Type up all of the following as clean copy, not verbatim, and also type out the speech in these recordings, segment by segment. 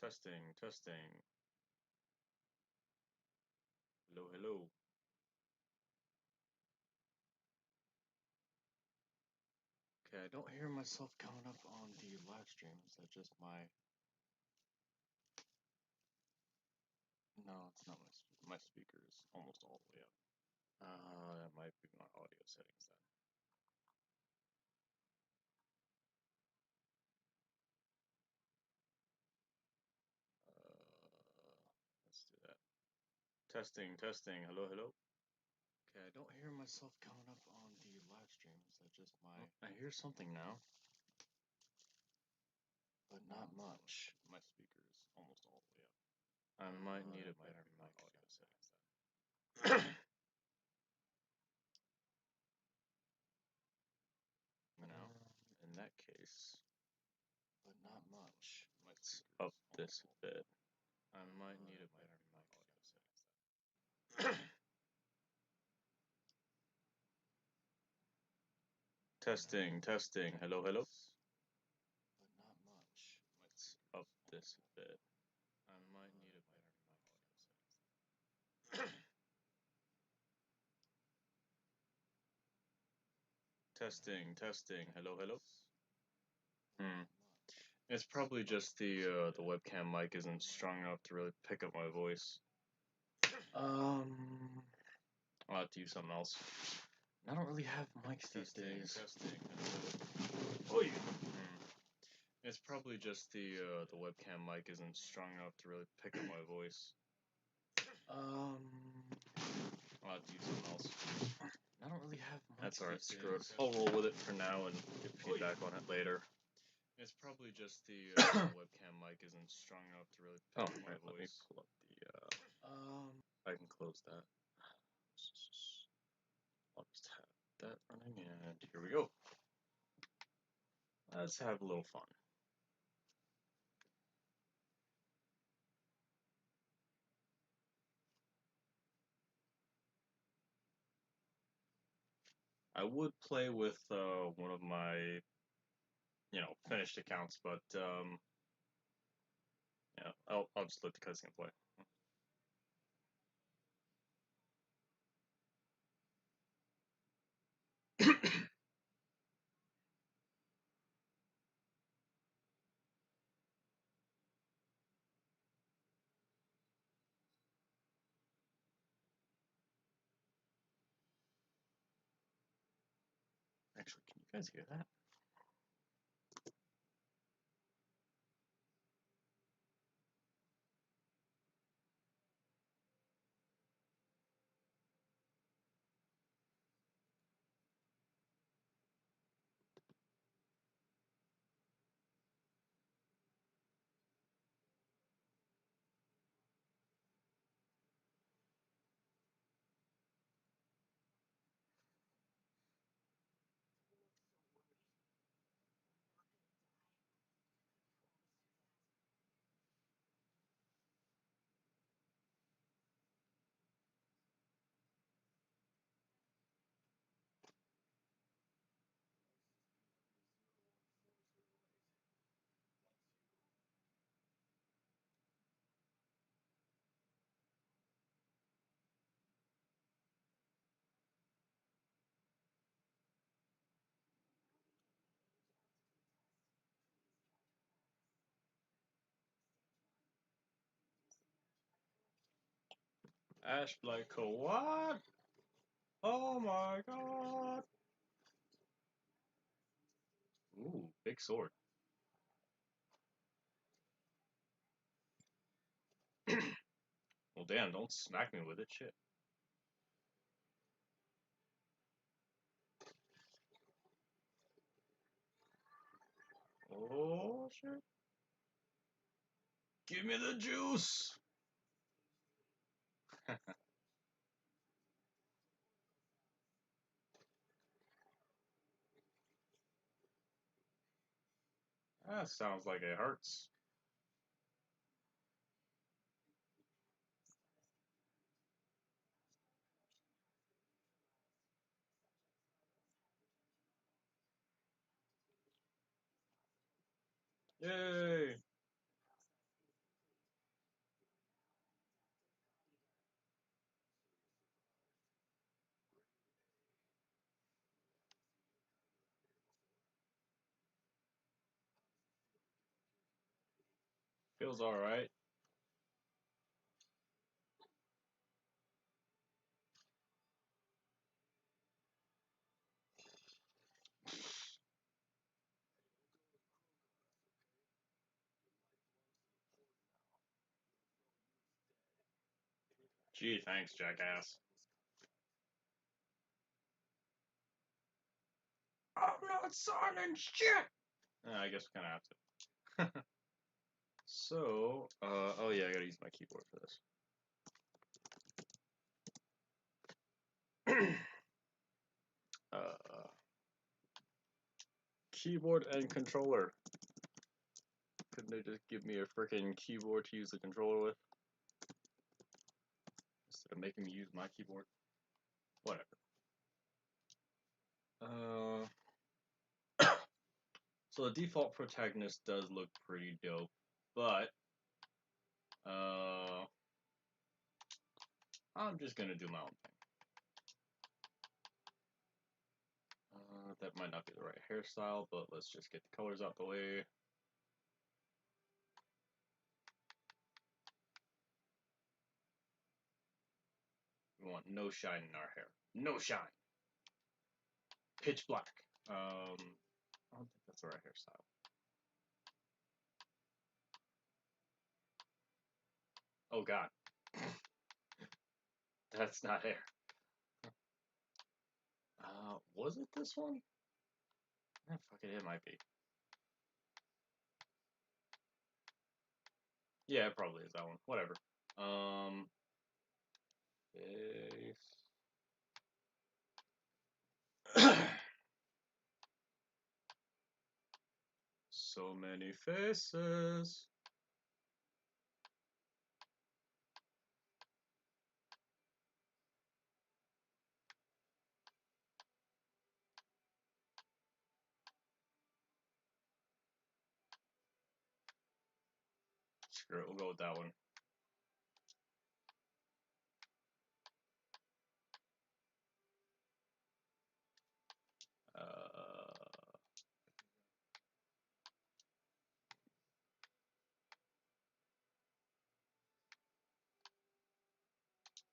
Testing, testing. Hello, hello. Okay, I don't hear myself coming up on the live stream. Is that just my... No, it's not my speaker is almost all the way up. That might be my audio settings then. Let's do that. Testing, testing. Hello, hello. Okay, I don't hear myself coming up on the live stream. Is that just my... I hear something now, but not much. My speaker is almost all the way up. I might need a better mic audio settings then. Now, in that case, but not much. Let's up this a bit. I might need a better mic audio settings then. Testing, testing. Hello, hello. But not much. Let's up this a bit. I might need a better mic audio settings. Testing, testing. Hello, hello. It's probably just the webcam mic isn't strong enough to really pick up my voice. I'll have to use something else. I don't really have mics these days. Testing. Oh yeah. It's probably just the webcam mic isn't strong enough to really pick up my voice. I'll have to use something else. I don't really have mics. That's alright, screw it. I'll roll with it for now and get feedback on it later. It's probably just the webcam mic isn't strong enough to really pick up my voice. Let me pull up the I can close that. I'll just have that running, and here we go. Let's have a little fun. I would play with one of my, finished accounts, but yeah, I'll just let the cutscene play. Actually, can you guys hear that? Ash Blyco, what? Oh my god! Ooh, big sword. Well, damn, don't smack me with it, shit. Oh, shit. Give me the juice! That sounds like it hurts. Yay! Feels alright. Gee, thanks, jackass. I'm not signing shit! I guess we kind of have to. So, oh yeah, I gotta use my keyboard for this. Keyboard and controller. Couldn't they just give me a freaking keyboard to use the controller with? Instead of making me use my keyboard? Whatever. So the default protagonist does look pretty dope, but I'm just gonna do my own thing. That might not be the right hairstyle, but let's just get the colors out the way. We want no shine in our hair. No shine. Pitch black. I don't think that's the right hairstyle. Oh god. That's not hair. Was it this one? Fuck it might be. Yeah, it probably is that one. Whatever. Face. So many faces. Screw it, we'll go with that one.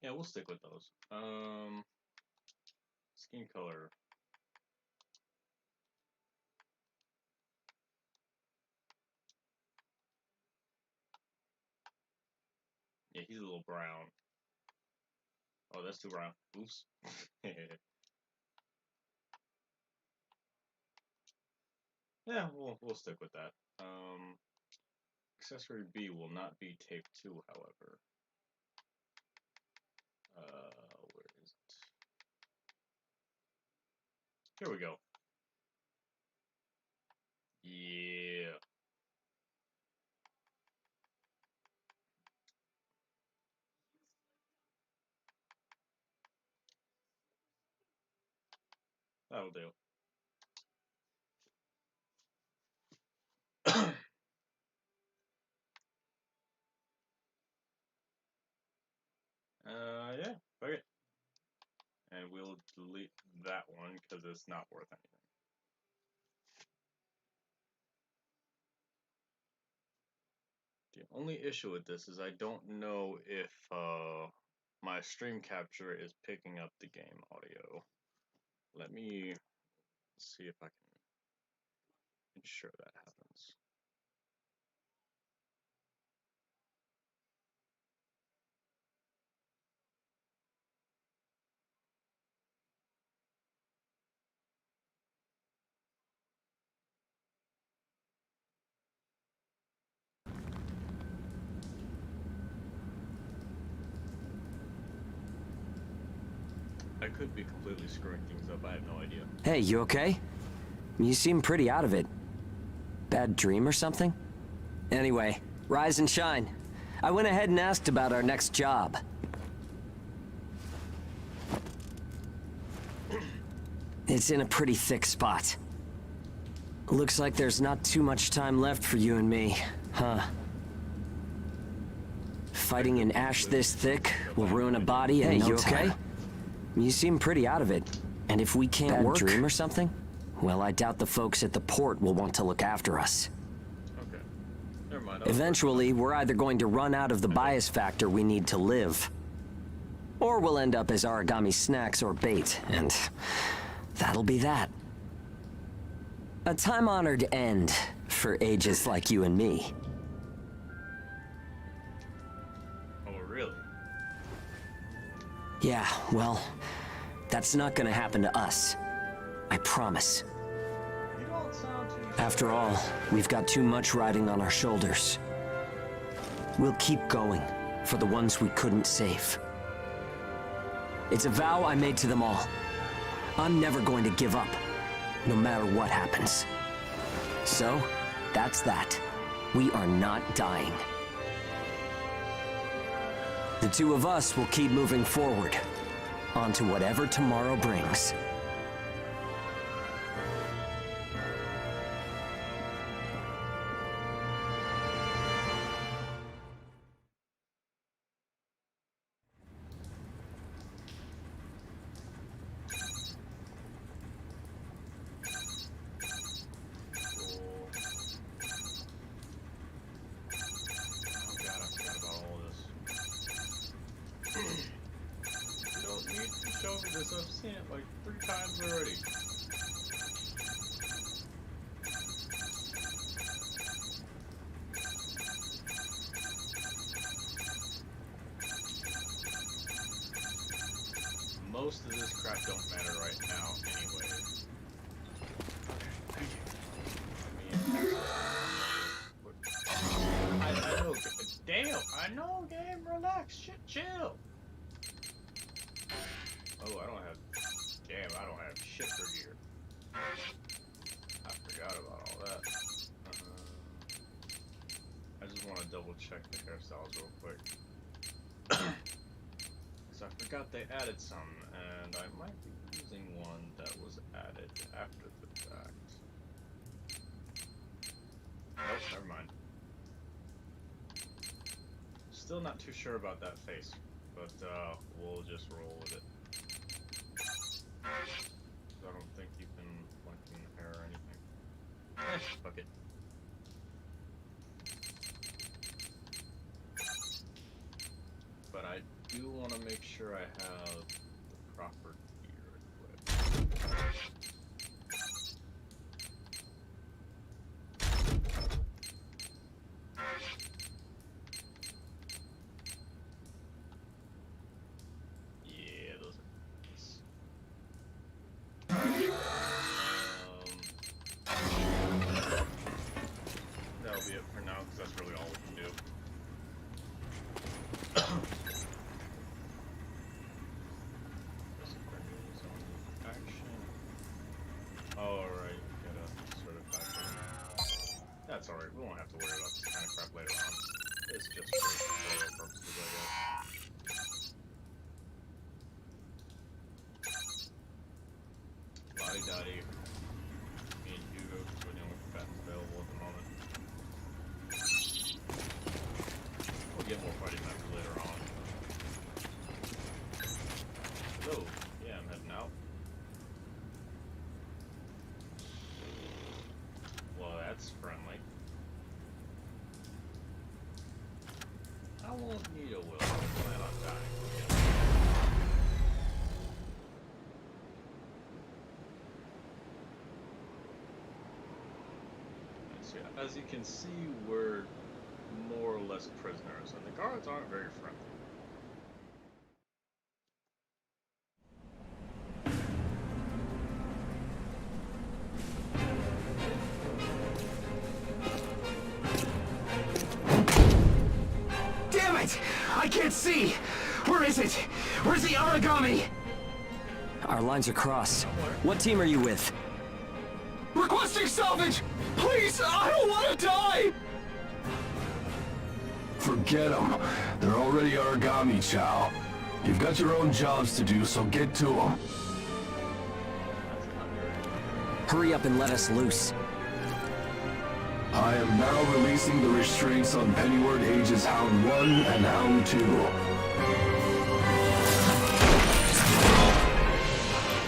Yeah, we'll stick with those. Skin color. Yeah, he's a little brown. Oh, that's too brown. Oops. Yeah, we'll stick with that. Accessory B will not be tape 2, however. Where is it? Here we go. Yeah. That'll do. Yeah, okay. And we'll delete that one because it's not worth anything. The only issue with this is I don't know if my stream capture is picking up the game audio. Let me see if I can ensure that happens. I could be completely screwing things up, I have no idea. Hey, you okay? You seem pretty out of it. Bad dream or something? Anyway, rise and shine. I went ahead and asked about our next job. It's in a pretty thick spot. Looks like there's not too much time left for you and me, huh? Fighting an ash this thick will ruin a body in no time. Hey, you okay? You seem pretty out of it. And if we can't work... Bad dream or something? Well, I doubt the folks at the port will want to look after us. Okay. Never mind. Eventually, we're either going to run out of the bias factor we need to live, or we'll end up as origami snacks or bait, and that'll be that. A time-honored end for ages like you and me. Oh, really? Yeah, well, that's not gonna happen to us. I promise. You don't sound too sure. After all, we've got too much riding on our shoulders. We'll keep going for the ones we couldn't save. It's a vow I made to them all. I'm never going to give up, no matter what happens. So, that's that. We are not dying. The two of us will keep moving forward, onto whatever tomorrow brings. I've seen it like 3 times already. Most of this crap don't matter right now anyway. I know, damn, I know, game, relax, shit, chill. Oh, I don't have, damn, I don't have shit for gear. I forgot about all that. I just want to double check the hairstyles real quick. Because I forgot they added some, and I might be using one that was added after the fact. Nope, never mind. Still not too sure about that face, but we'll just roll with it. I don't think you can lengthen hair or anything. Fuck it. But I do want to make sure I have the proper gear equipped. Yeah, those are nice. That'll be it for now, because that's really all we can do. Alright, get a certified. That's alright, we won't have to worry about this kind of crap later on. It's just for tutorial purposes, I guess. Lottie-dottie. Me and Hugo, because we're the only combatants available at the moment. We'll get more fighting maps later on. So, yeah, I'm heading out. Well, that's friendly. I won't need a will. I plan on dying. So, as you can see, we're more or less prisoners, and the guards aren't very friendly. Damn it! I can't see! Where is it? Where's the origami? Our lines are crossed. What team are you with? Requesting salvage! Please, I don't want to die! Forget them. They're already origami, Chow. You've got your own jobs to do, so get to them. Hurry up and let us loose. I am now releasing the restraints on Pennyward Ages Hound 1 and Hound 2.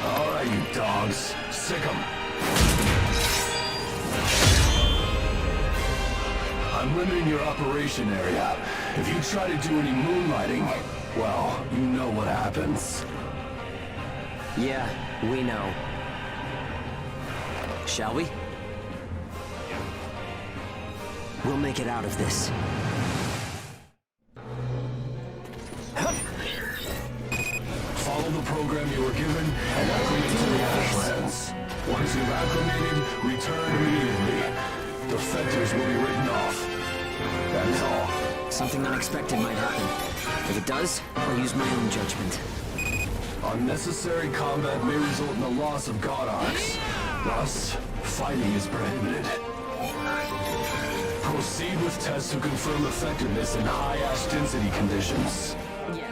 Alright, you dogs. Sick 'em. I I'm limiting your operation area. If you try to do any moonlighting, well, you know what happens. Yeah, we know. Shall we? We'll make it out of this. Follow the program you were given and acclimate to the Ashlands. Once you've acclimated, return immediately. Defectors will be written off. That is all. Something unexpected might happen. If it does, I'll use my own judgment. Unnecessary combat may result in the loss of god arcs. Thus, fighting is prohibited. Proceed with tests to confirm effectiveness in high ash density conditions. Yeah.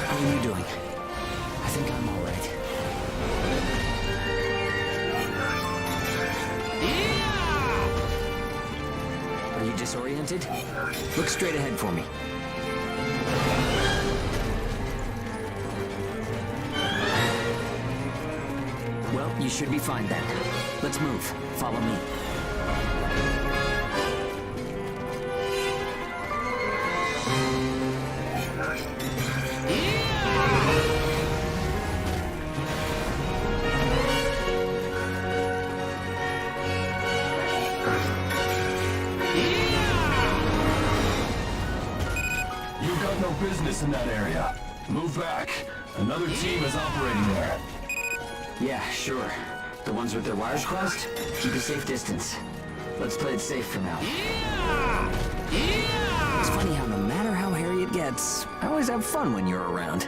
How are you doing? I think I'm all right. Are you disoriented? Look straight ahead for me. Well, you should be fine then. Let's move. Follow me. You've got no business in that area. Move back. Another team is operating there. Yeah, sure. The ones with their wires crossed? Keep a safe distance. Let's play it safe for now. It's funny how no matter how hairy it gets, I always have fun when you're around.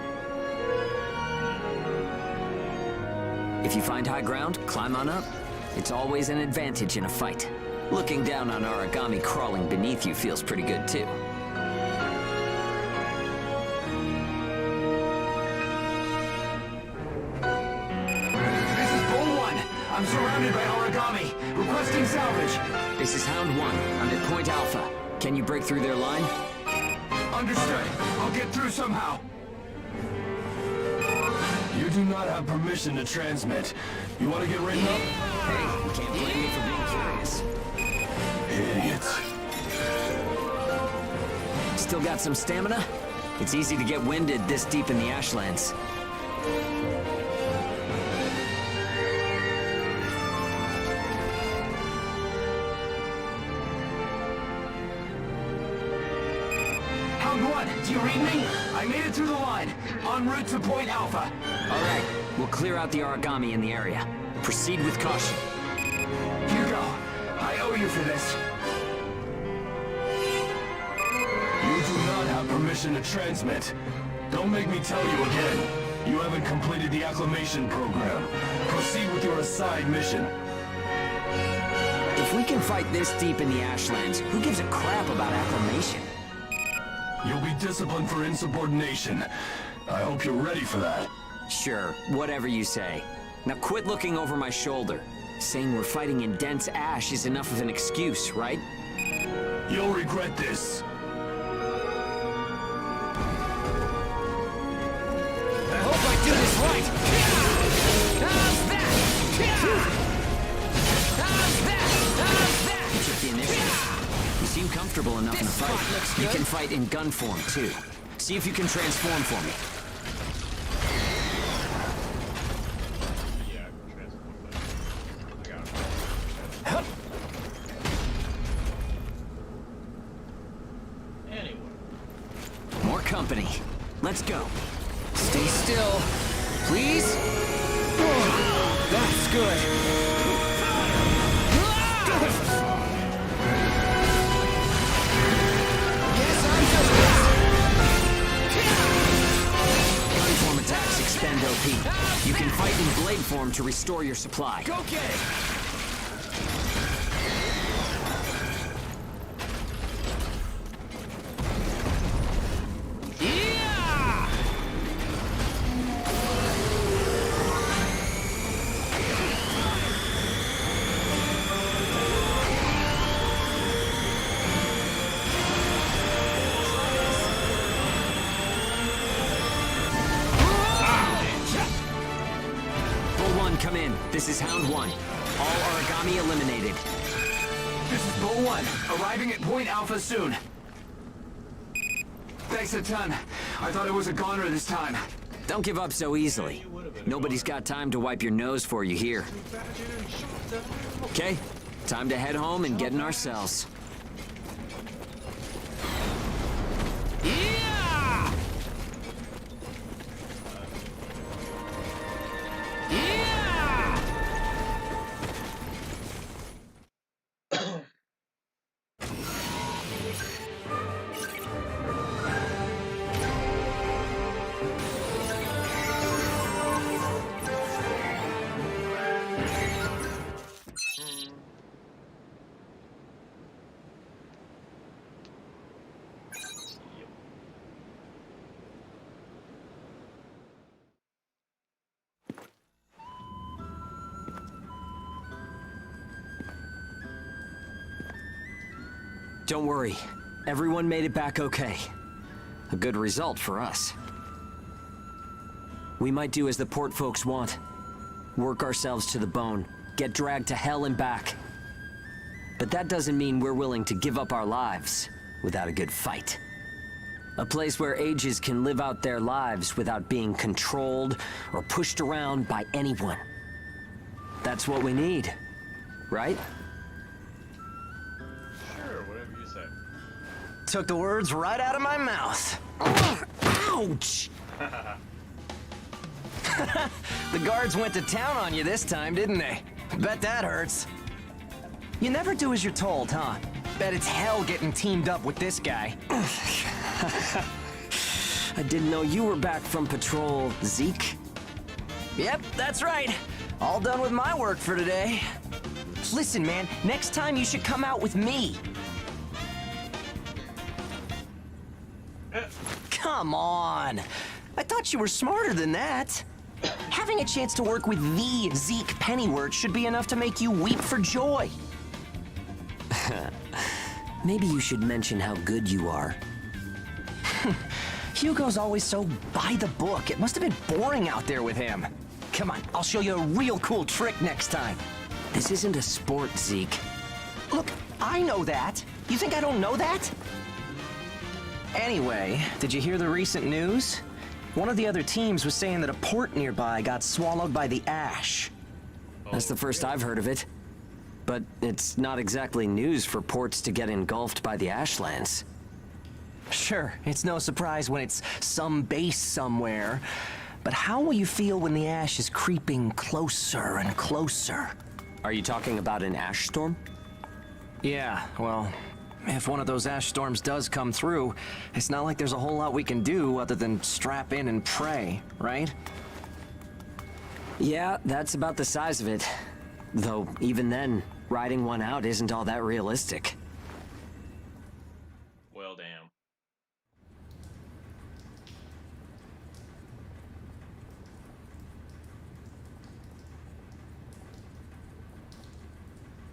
If you find high ground, climb on up. It's always an advantage in a fight. Looking down on origami crawling beneath you feels pretty good too. I'm surrounded by origami. Requesting salvage. This is Hound 1. I'm at Point Alpha. Can you break through their line? Understood. I'll get through somehow. You do not have permission to transmit. You want to get written up? Hey, you can't blame me for being curious. Idiots. Still got some stamina? It's easy to get winded this deep in the Ashlands. Do you read me? I made it through the line. En route to Point Alpha. All right, we'll clear out the origami in the area. Proceed with caution. Hugo, I owe you for this. You do not have permission to transmit. Don't make me tell you again. You haven't completed the acclimation program. Proceed with your assigned mission. If we can fight this deep in the Ashlands, who gives a crap about acclimation? You'll be disciplined for insubordination. I hope you're ready for that. Sure, whatever you say. Now quit looking over my shoulder. Saying we're fighting in dense ash is enough of an excuse, right? You'll regret this. I hope I do this right. How's that? How's that? How's that? You took the initiative. You seem comfortable enough in a fight. You can fight in gun form, too. See if you can transform for me. Yeah, I can transform, but I got it. Anyway. More company. Let's go. Stay still, please. That's good. Gunform attacks expend OP. You can fight in blade form to restore your supply. Go get it. Bull 1, come in. This is Hound 1. All origami eliminated. This is Bull 1, arriving at Point Alpha soon. Thanks a ton. I thought it was a goner this time. Don't give up so easily. Nobody's got time to wipe your nose for you here. Okay, time to head home and get in our cells. Yeah! Yeah! Don't worry, everyone made it back okay. A good result for us. We might do as the port folks want. Work ourselves to the bone, get dragged to hell and back. But that doesn't mean we're willing to give up our lives without a good fight. A place where ages can live out their lives without being controlled or pushed around by anyone. That's what we need, right? Sure, whatever you say. Took the words right out of my mouth. Ouch! The guards went to town on you this time, didn't they? Bet that hurts. You never do as you're told, huh? Bet it's hell getting teamed up with this guy. I didn't know you were back from patrol, Zeke. Yep, that's right. All done with my work for today. Listen, man, next time you should come out with me. Come on. I thought you were smarter than that. Having a chance to work with the Zeke Pennyworth should be enough to make you weep for joy. Maybe you should mention how good you are. Hugo's always so by the book. It must have been boring out there with him. Come on, I'll show you a real cool trick next time. This isn't a sport, Zeke. Look, I know that. You think I don't know that? Anyway, did you hear the recent news? One of the other teams was saying that a port nearby got swallowed by the ash. That's the first I've heard of it. But it's not exactly news for ports to get engulfed by the ashlands. Sure, it's no surprise when it's some base somewhere. But how will you feel when the ash is creeping closer and closer? Are you talking about an ash storm? Yeah, well, if one of those ash storms does come through, it's not like there's a whole lot we can do other than strap in and pray, right? Yeah, that's about the size of it. Though, even then, riding one out isn't all that realistic. Well, damn.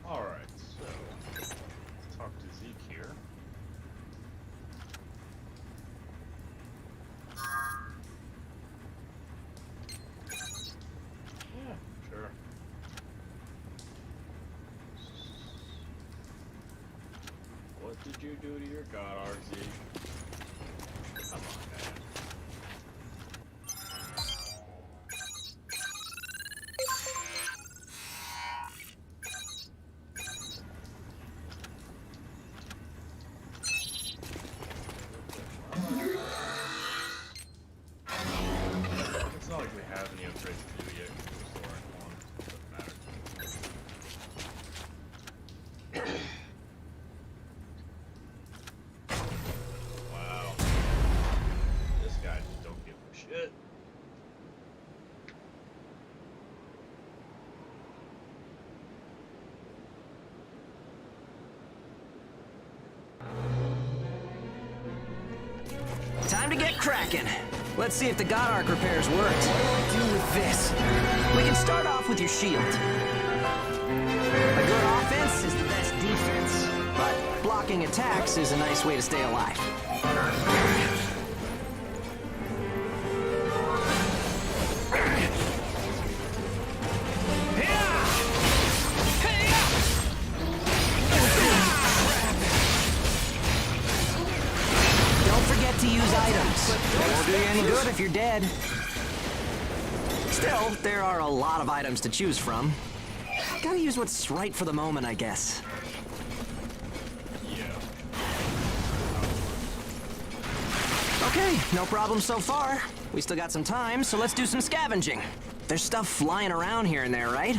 Alright, so let's talk to Zeke here. Yeah, sure. What did you do to your god, RZ? Come on, man. It's not like we have any upgrades to do yet, because we're still rank 1. Doesn't matter. Wow. This guy just don't give a shit. Time to get cracking. Let's see if the God Arc repairs worked. What do we do with this? We can start off with your shield. A good offense is the best defense, but blocking attacks is a nice way to stay alive. items. They won't do you any good if you're dead. Still, there are a lot of items to choose from. Gotta use what's right for the moment, I guess. Yeah. Okay, no problem so far. We still got some time, so let's do some scavenging. There's stuff flying around here and there, right?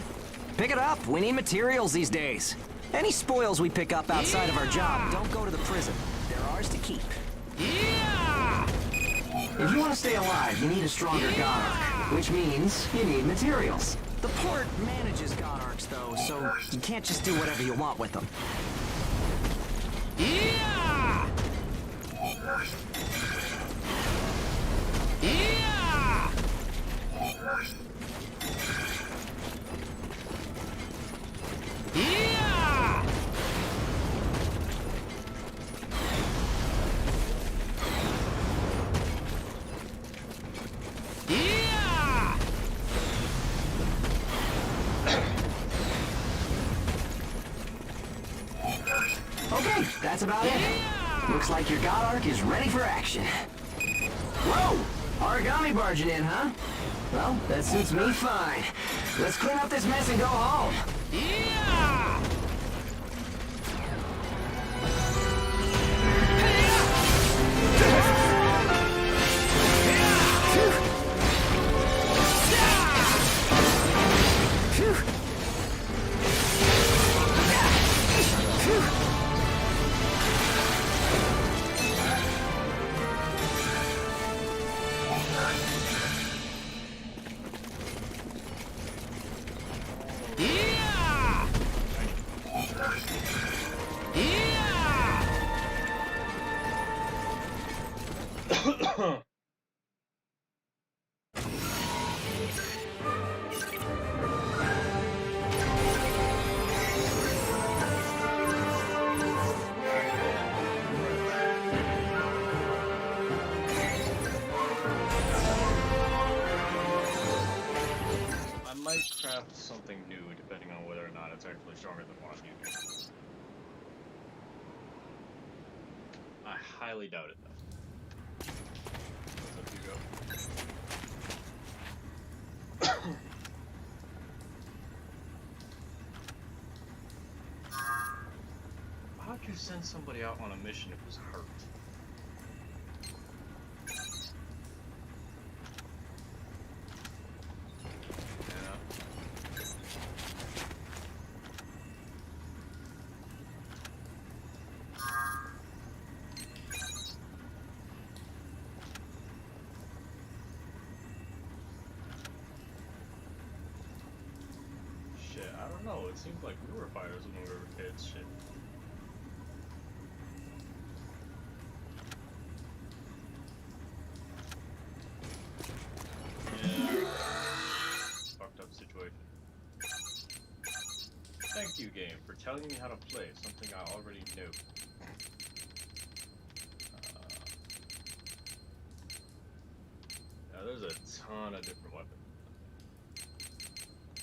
Pick it up. We need materials these days. Any spoils we pick up outside of our job don't go to the prison. They're ours to keep. Yeah! If you want to stay alive, you need a stronger god arc, which means you need materials. The port manages god arcs, though, so you can't just do whatever you want with them. Yeah! Yeah! Yeah! Yeah! Okay, that's about it. Looks like your god arc is ready for action. Whoa! Origami barging in, huh? Well, that suits me fine. Let's clean up this mess and go home. Yeah! Yeah! Yeah! I might craft something new depending on whether or not it's actually stronger than what I'm using. I highly doubt it though. What's up, Hugo? How'd you send somebody out on a mission if it was hurt? Shit, I don't know. It seems like we were fighters when we were kids. Shit. Yeah. Fucked up situation. Thank you, game, for telling me how to play, something I already knew. Now, there's a ton of different weapons.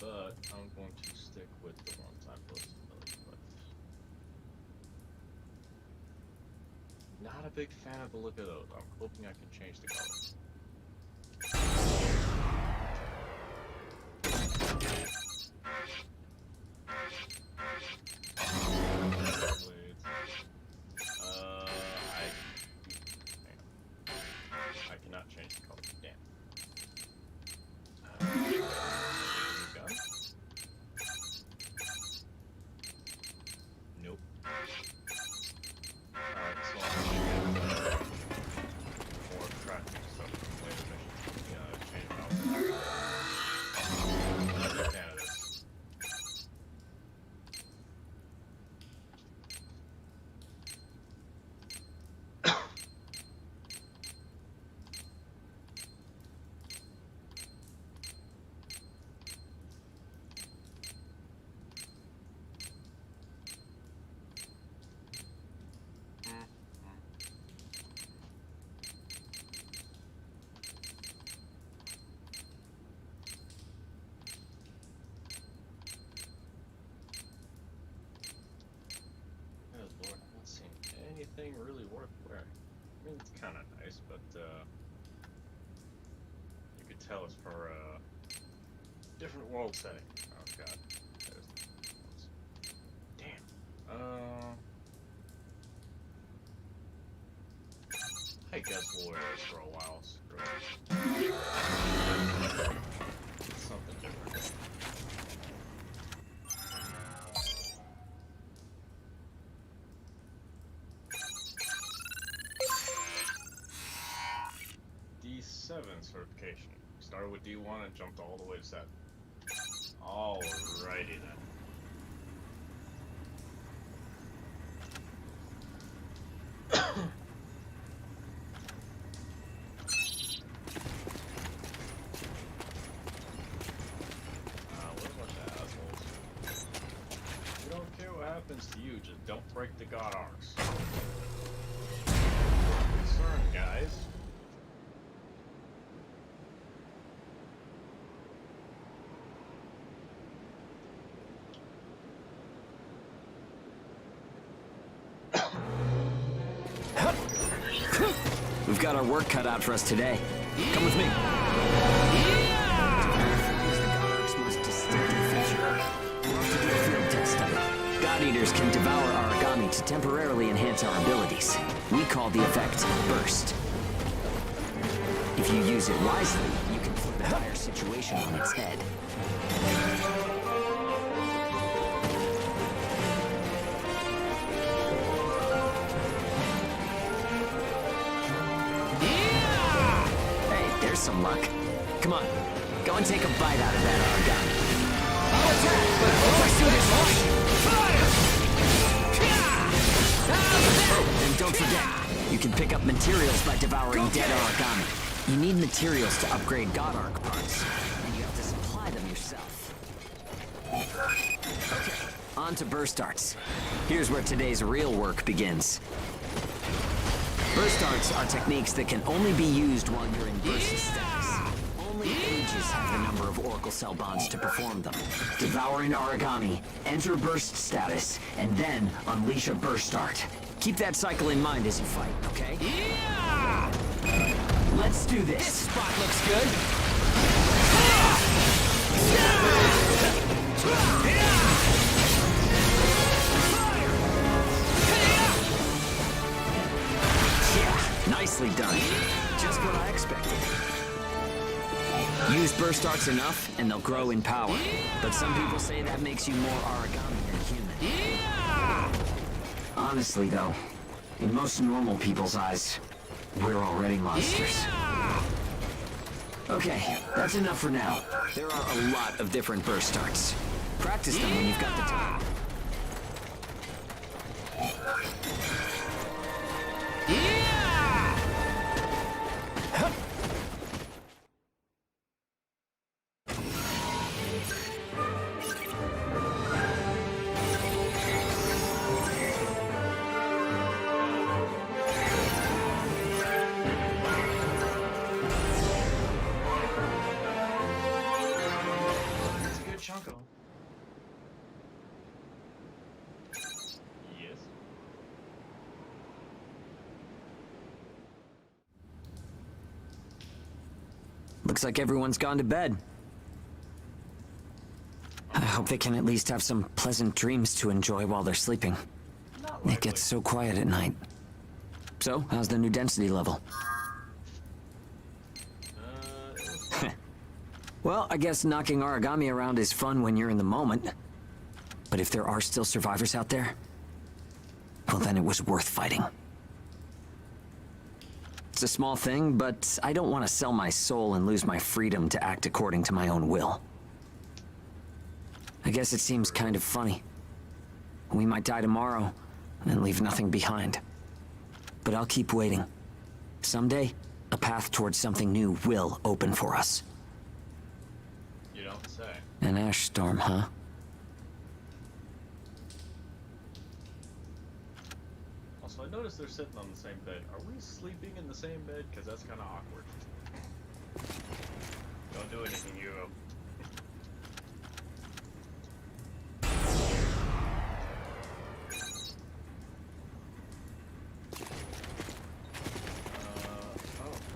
But I'm going to stick with the ones I'm most familiar with. Not a big fan of the look of those. I'm hoping I can change the color. I cannot change the color. Damn. Gun? Nope. Alright, so I'm gonna get more crafting stuff from later missions. Yeah, change my outfit. I'm not a big fan of this. you could tell it's for a different world setting. Oh god. There's damn. I guess we'll wear this for a while. Screw it. Something different. D7 certification. Started with D1 and jumped all the way to 7. Alrighty then. What a bunch of assholes. We don't care what happens to you, just don't break the god arcs. Concern, guys. We've got our work cut out for us today. Come with me. God Eaters can devour origami to temporarily enhance our abilities. We call the effect Burst. If you use it wisely, you can flip the entire situation on its head. There's some luck. Come on, go and take a bite out of that origami. I'll attack, but let's do this right. Oh, and don't forget, you can pick up materials by devouring dead origami. You need materials to upgrade God Arc parts, and you have to supply them yourself. Okay, on to burst arts. Here's where today's real work begins. Burst arts are techniques that can only be used while you're in burst status. Only mages have the number of Oracle Cell bonds to perform them. Devour an origami, enter burst status, and then unleash a burst art. Keep that cycle in mind as you fight, okay? Yeah! Let's do This this. spot looks good. Nicely done. Just what I expected. Use burst arts enough, and they'll grow in power. But some people say that makes you more origami than human. Honestly, though, in most normal people's eyes, we're already monsters. Okay, that's enough for now. There are a lot of different burst arts. Practice them when you've got the time. That's a good chunk of them. Yes. Looks like everyone's gone to bed. I hope they can at least have some pleasant dreams to enjoy while they're sleeping. Not It likely. gets so quiet at night. So, how's the new density level? It was Well, I guess knocking origami around is fun when you're in the moment. But if there are still survivors out there, well, then it was worth fighting. It's a small thing, but I don't want to sell my soul and lose my freedom to act according to my own will. I guess it seems kind of funny. We might die tomorrow and leave nothing behind. But I'll keep waiting. Someday, a path towards something new will open for us. You don't say. An ash storm, huh? Also, I noticed they're sitting on the same bed. Are we sleeping in the same bed? Because that's kind of awkward. Don't do anything, you. Oh.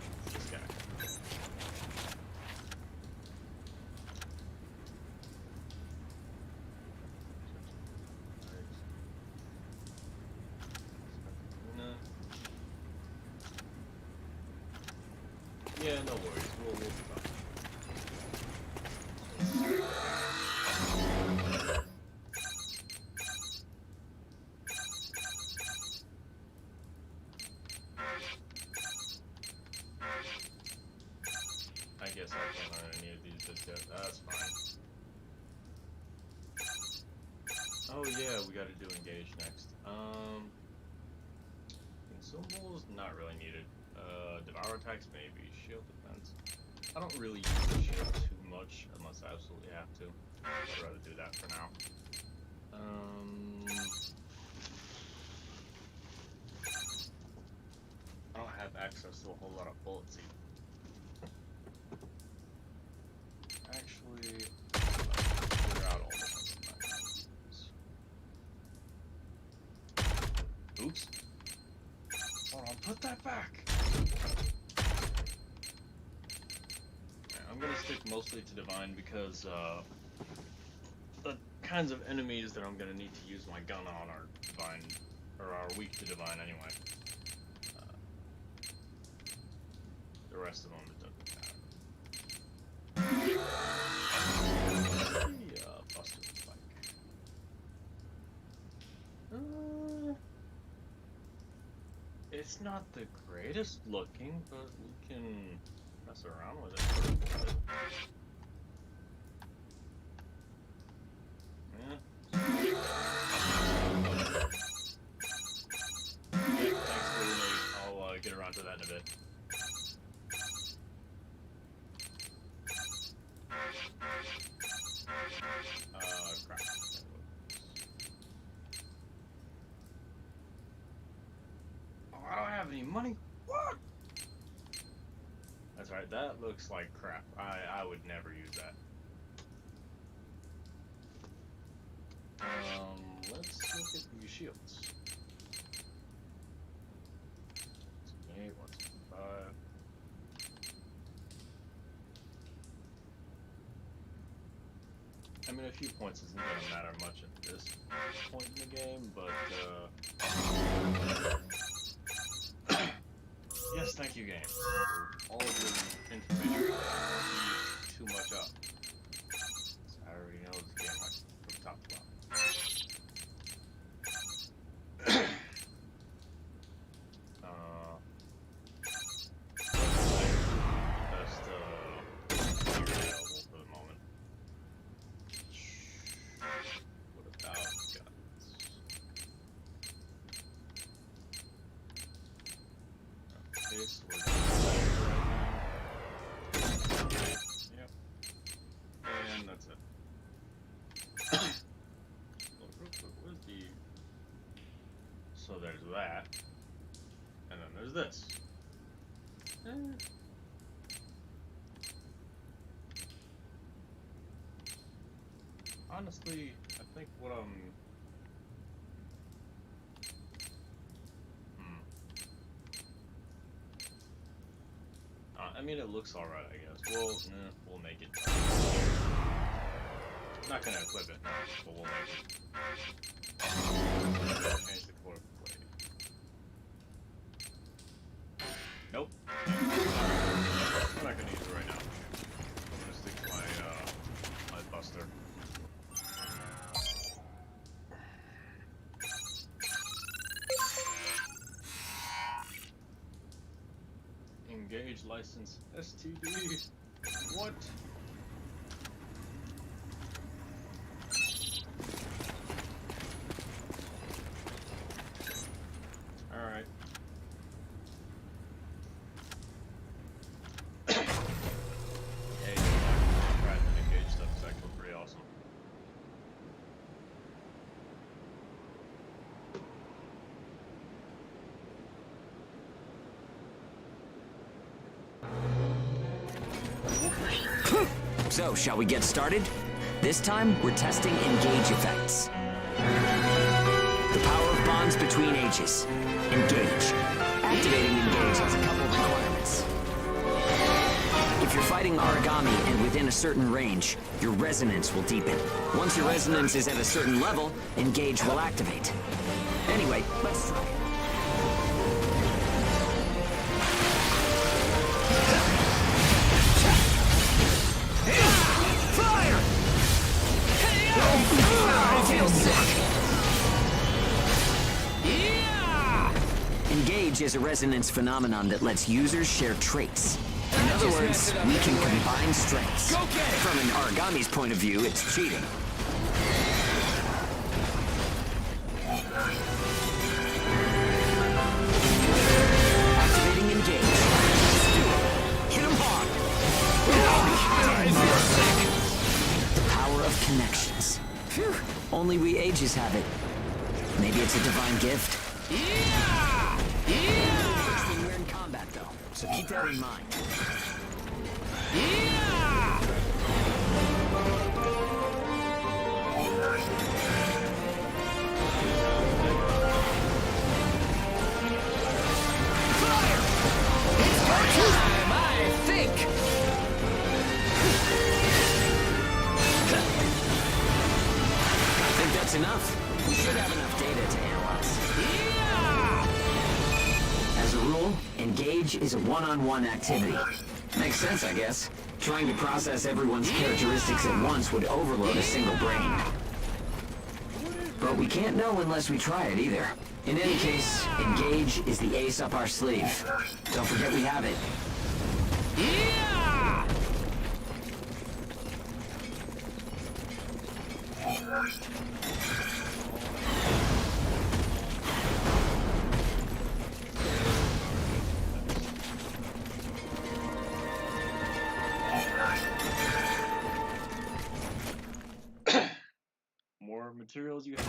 Yeah, no worries. We'll be fine. I guess I can't learn any of these just yet. That's fine. Oh yeah, we gotta do engage next. Consumables, not really needed. Devour attacks, maybe. Shield defense. I don't really use the shield too much unless I absolutely have to. I'd rather do that for now. I don't have access to a whole lot of bullets either. Actually, clear out all the ones I'm not gonna use. Oops. Hold on, put that back! I'm gonna stick mostly to Divine because, the kinds of enemies that I'm gonna need to use my gun on are Divine, or are weak to Divine anyway. The rest of them, it doesn't matter. Buster Spike. It's not the greatest looking, but we can mess around with it for a bit. Yeah. Yeah, thanks for the nade. I'll get around to that in a bit. Crap. Oh, I don't have any money. What? That's right, that looks like crap. I would never use that. Let's look at these shields. 168, 165. I mean, a few points isn't gonna matter much at this point in the game, but yes, thank you, game. All of your information, I don't use too much up. I already know this game like from top to bottom. Best gear available for the moment. What about guns? Okay, so we're going right now. Yep. And that's it. Well, real quick, where's the... So there's that. And then there's this. Honestly, I think what I'm... I mean, it looks alright, I guess. We'll make it. Not gonna equip it, no, but we'll make it. Change the color of the blade. Nope. I'm not gonna use it right now. I'm gonna stick to my buster. Engage license STD. What? Alright. Hey, right, the engage stuff is actually pretty awesome. So, shall we get started? This time, we're testing engage effects. The power of bonds between ages. Engage. Activating engage has a couple of requirements. If you're fighting origami and within a certain range, your resonance will deepen. Once your resonance is at a certain level, engage will activate. Anyway, let's try it. Engage is a resonance phenomenon that lets users share traits. In other words, we can combine strengths. From an origami's point of view, it's cheating. Activating Engage. Hit him hard! The power of connections. Phew. Only we ages have it. Maybe it's a divine gift. Yeah! Yeah! We're in combat, though, so keep that in mind. Yeah! Fire! It's go time, I think! I think that's enough. We should have enough data to analyze. Yeah! As a rule, Engage is a one-on-one activity. Makes sense, I guess. Trying to process everyone's characteristics at once would overload a single brain. But we can't know unless we try it either. In any case, Engage is the ace up our sleeve. Don't forget we have it. Yeah! More materials you have?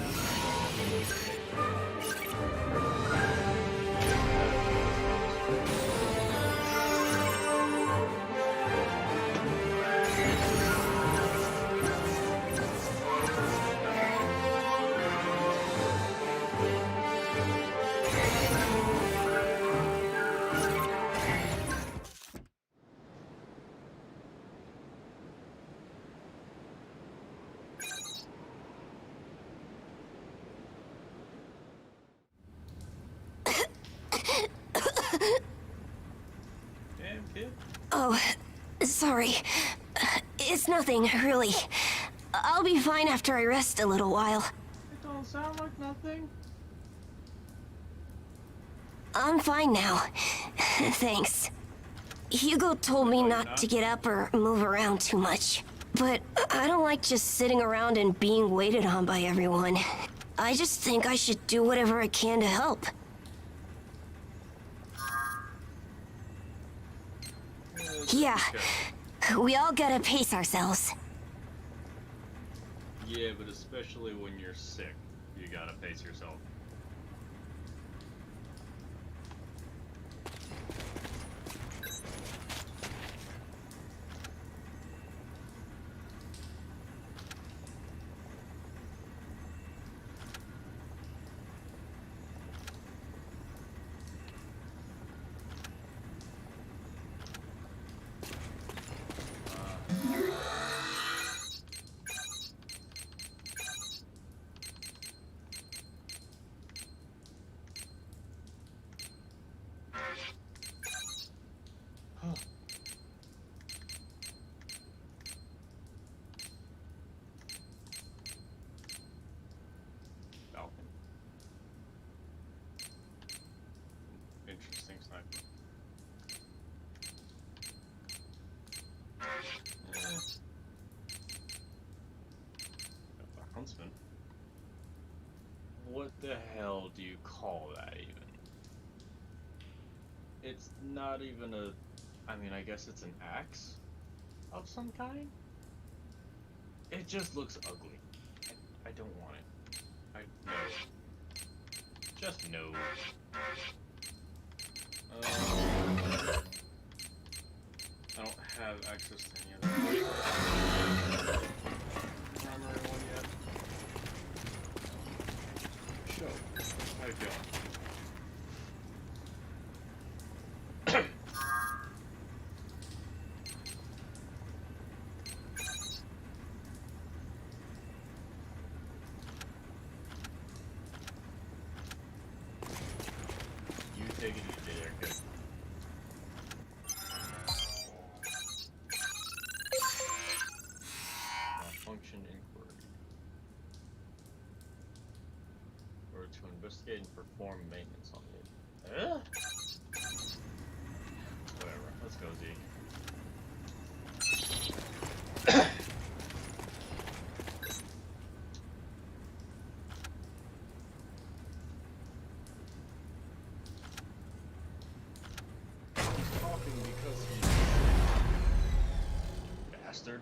Damn, kid. Oh, sorry. It's nothing, really. I'll be fine after I rest a little while. It don't sound like nothing. I'm fine now. Thanks. Hugo told me not to get up or move around too much. But I don't like just sitting around and being waited on by everyone. I just think I should do whatever I can to help. Yeah, we all gotta pace ourselves. Yeah, but especially when you're sick, you gotta pace yourself. Falcon. Interesting sniper. Got the huntsman. What the hell do you call that even? It's not even a... I mean, I guess it's an axe of some kind? It just looks ugly. I don't want it. No. Just no. I don't have access to any other primary one yet. Show. How you feeling? Take it easy there, kid. Malfunction inquiry. Or to investigate and perform maintenance on it. Zeke. He's talking because he's bastard.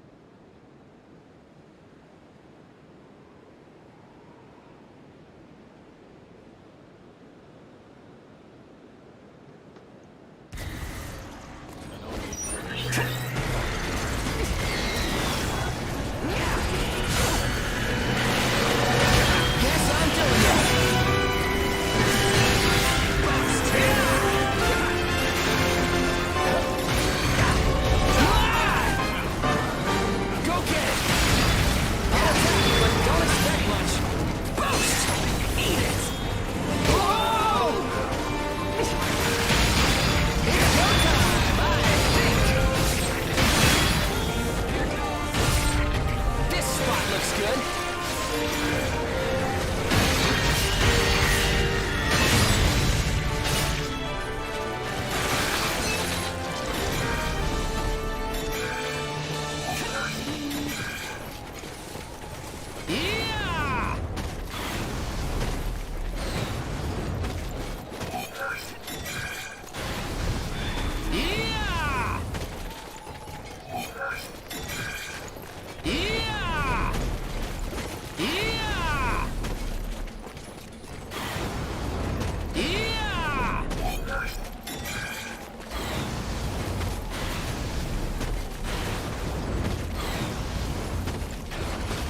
Guess I'm doing this. Go get it. I'll attack, but don't expect much. Boost. Eat it. Whoa! It's go time, I think. Here goes. This spot looks good. Yeah! Yeah! Yeah! Yeah! Yeah!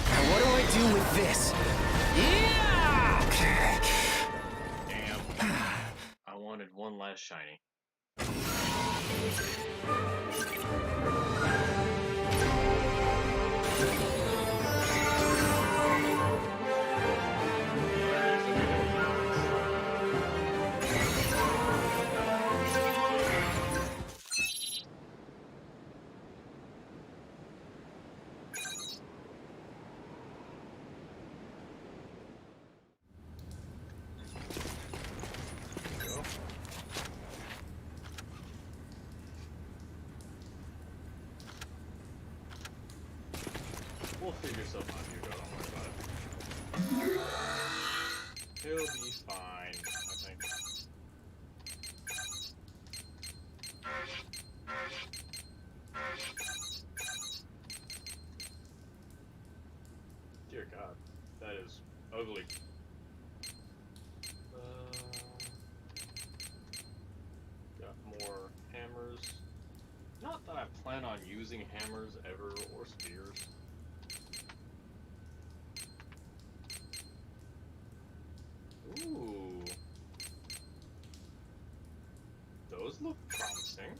Now what do I do with this? Yeah! Damn. I wanted one last shiny. We'll figure something out here, though. Don't worry about it. He'll be fine, I think. Dear God, that is ugly. Got more hammers. Not that I plan on using hammers ever or spears. Ooh. Those look promising.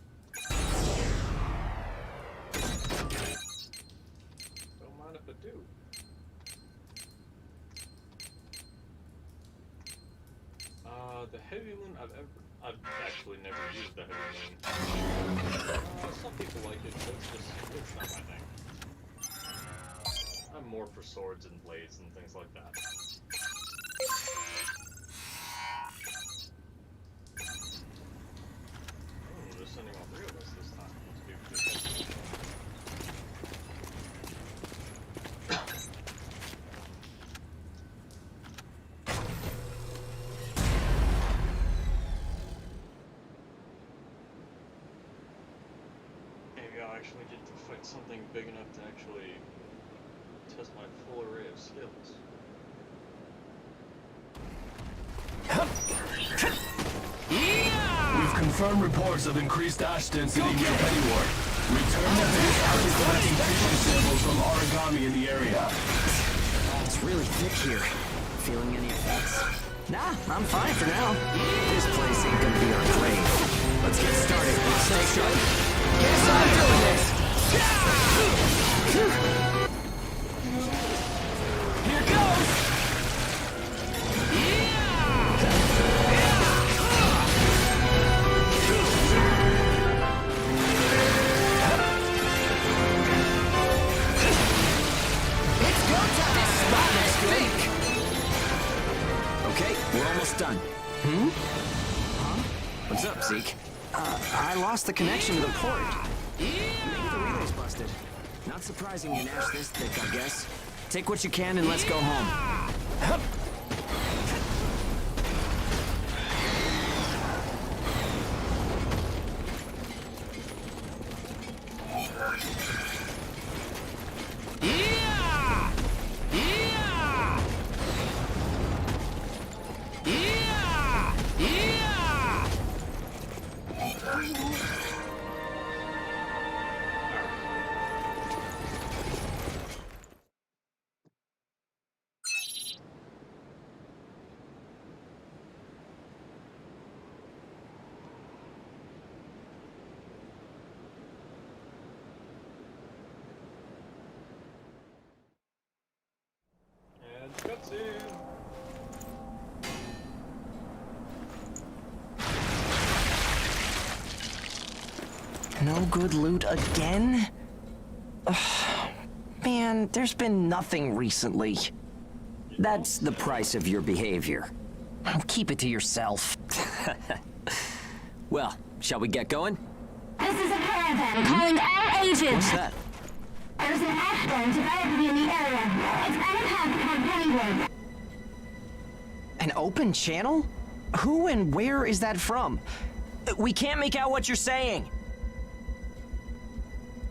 Don't mind if I do. The heavy moon I've actually never used the heavy moon. Some people like it, but it's not my thing. I'm more for swords and blades and things like that. They're sending all three of us this time. Let's do this. Maybe I'll actually get to fight something big enough to actually test my full array of skills. We've confirmed reports of increased ash density near Pennyworth. Return to finish after collecting fusion symbols from origami in the area. It's really thick here. Feeling any effects? Nah, I'm fine for now. This place ain't gonna be our grave. Let's get started. Snake right? Guess I'm doing this. Here goes. Okay, we're almost done. What's up, Zeke? I I lost the connection to the port. Maybe the relay's busted. Not surprising you Nash this thick, I guess. Take what you can and let's go home. And cutscene. No good loot again? Ugh, man, there's been nothing recently. That's the price of your behavior. Keep it to yourself. Well, shall we get going? This is a caravan calling all agents. What's that? There's an ash storm developing in the area. It's on a path toward Pennyward. An open channel? Who and where is that from? We can't make out what you're saying.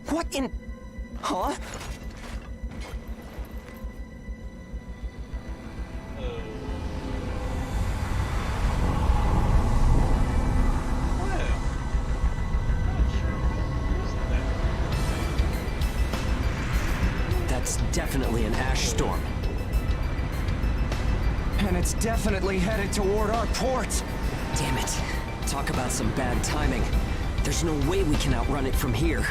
What in... Huh? That's definitely an ash storm. And it's definitely headed toward our port. Damn it. Talk about some bad timing. There's no way we can outrun it from here.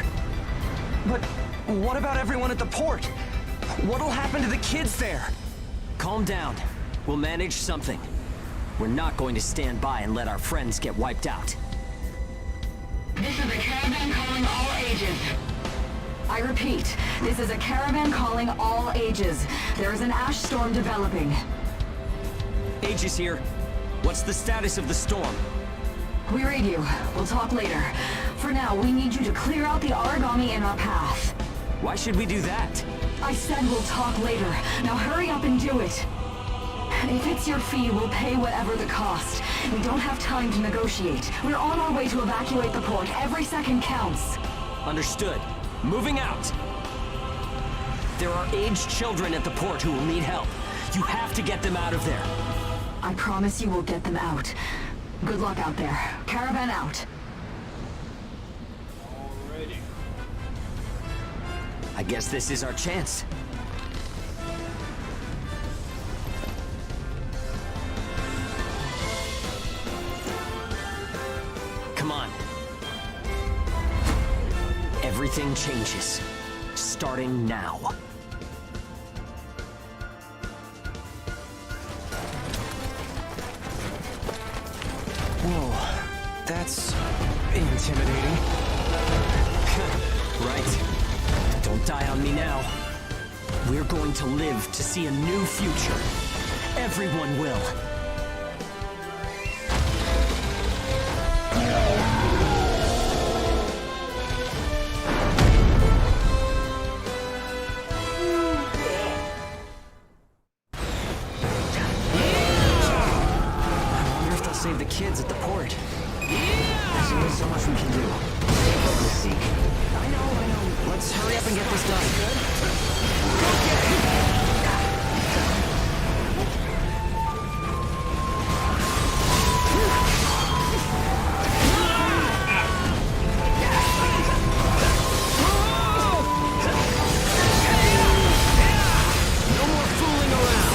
But what about everyone at the port? What'll happen to the kids there? Calm down. We'll manage something. We're not going to stand by and let our friends get wiped out. This is a caravan calling all ages. I repeat, this is a caravan calling all ages. There is an ash storm developing. Aegis here. What's the status of the storm? We read you. We'll talk later. For now, we need you to clear out the origami in our path. Why should we do that? I said we'll talk later. Now hurry up and do it. If it's your fee, we'll pay whatever the cost. We don't have time to negotiate. We're on our way to evacuate the port. Every second counts. Understood. Moving out. There are aged children at the port who will need help. You have to get them out of there. I promise you we'll get them out. Good luck out there. Caravan out. Alrighty. I guess this is our chance. Come on. Everything changes. Starting now. Whoa, that's intimidating. Right. Don't die on me now. We're going to live to see a new future. Everyone will. Save the kids at the port. There's only so much we can do. Focus, Zeke. I know. Let's hurry up and get this done. No more fooling around.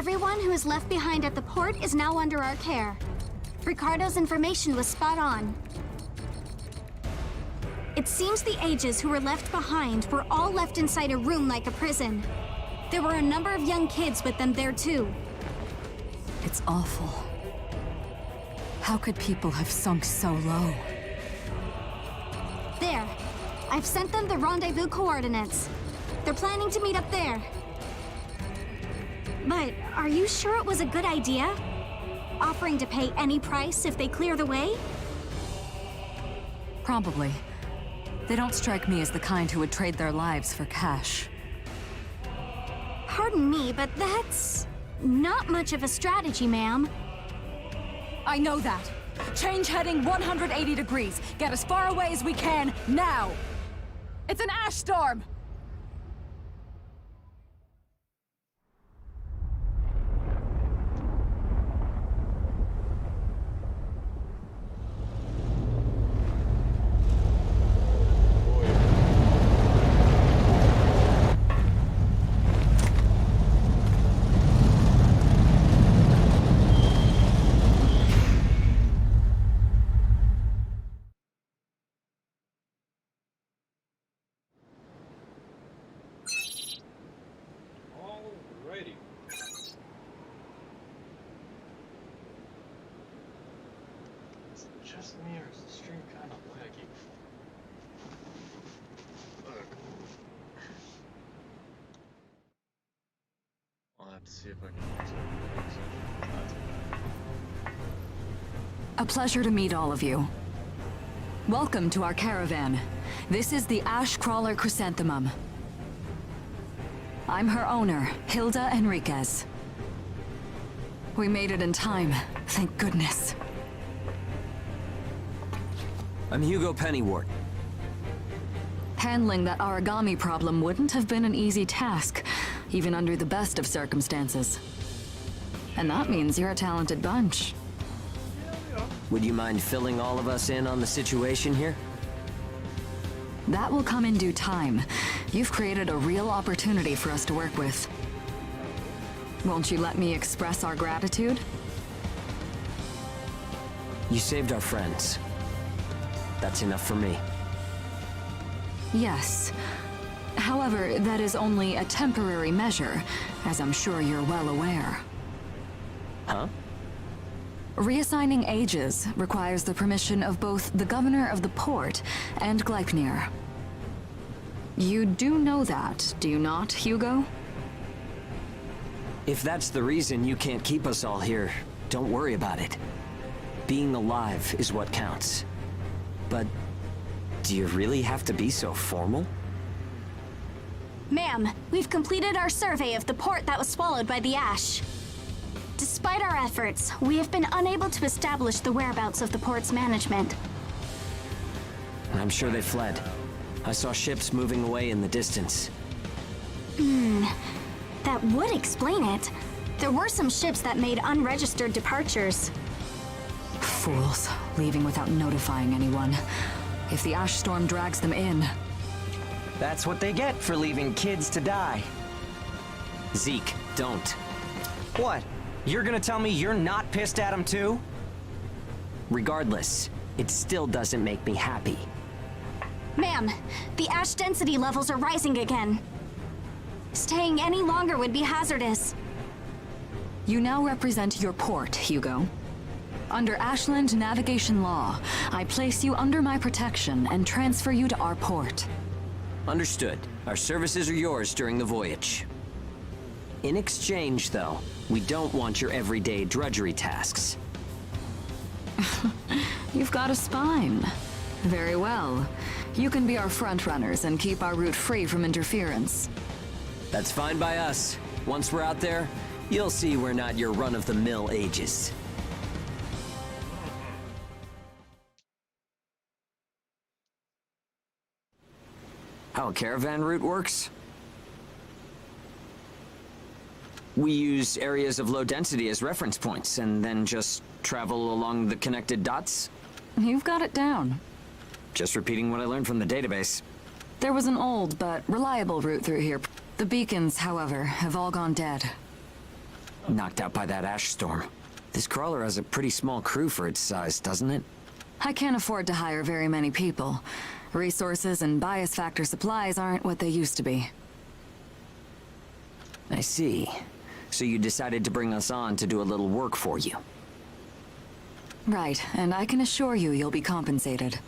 Everyone who is left behind at the port is now under our care. Ricardo's information was spot on. It seems the ages who were left behind were all left inside a room like a prison. There were a number of young kids with them there too. It's awful. How could people have sunk so low? There. I've sent them the rendezvous coordinates. They're planning to meet up there. But are you sure it was a good idea? Offering to pay any price if they clear the way? Probably. They don't strike me as the kind who would trade their lives for cash. Pardon me, but that's not much of a strategy, ma'am. I know that. Change heading 180 degrees. Get as far away as we can, now! It's an ash storm! Alrighty. Is it just me or is the stream kind of laggy? Look. I'll have to see if I can use it. A pleasure to meet all of you. Welcome to our caravan. This is the Ash Crawler Chrysanthemum. I'm her owner, Hilda Enriquez. We made it in time, thank goodness. I'm Hugo Pennywort. Handling that origami problem wouldn't have been an easy task, even under the best of circumstances. And that means you're a talented bunch. Would you mind filling all of us in on the situation here? That will come in due time. You've created a real opportunity for us to work with. Won't you let me express our gratitude? You saved our friends. That's enough for me. Yes. However, that is only a temporary measure, as I'm sure you're well aware. Huh? Reassigning ages requires the permission of both the governor of the port and Gleipnir. You do know that, do you not, Hugo? If that's the reason you can't keep us all here, don't worry about it. Being alive is what counts. But do you really have to be so formal? Ma'am, we've completed our survey of the port that was swallowed by the ash. Despite our efforts, we have been unable to establish the whereabouts of the port's management. I'm sure they fled. I saw ships moving away in the distance. That would explain it. There were some ships that made unregistered departures. Fools, leaving without notifying anyone. If the ash storm drags them in... That's what they get for leaving kids to die. Zeke, don't. What? You're gonna tell me you're not pissed at him too? Regardless, it still doesn't make me happy. Ma'am, the ash density levels are rising again. Staying any longer would be hazardous. You now represent your port, Hugo. Under Ashland navigation law, I place you under my protection and transfer you to our port. Understood. Our services are yours during the voyage. In exchange, though, we don't want your everyday drudgery tasks. You've got a spine. Very well. You can be our front runners and keep our route free from interference. That's fine by us. Once we're out there, you'll see we're not your run-of-the-mill ages. How a caravan route works? We use areas of low density as reference points, and then just travel along the connected dots? You've got it down. Just repeating what I learned from the database. There was an old but reliable route through here. The beacons, however, have all gone dead. knocked out by that ash storm. This crawler has a pretty small crew for its size, doesn't it? I can't afford to hire very many people. Resources and bias factor supplies aren't what they used to be. I see. So you decided to bring us on to do a little work for you. Right, and I can assure you you'll be compensated.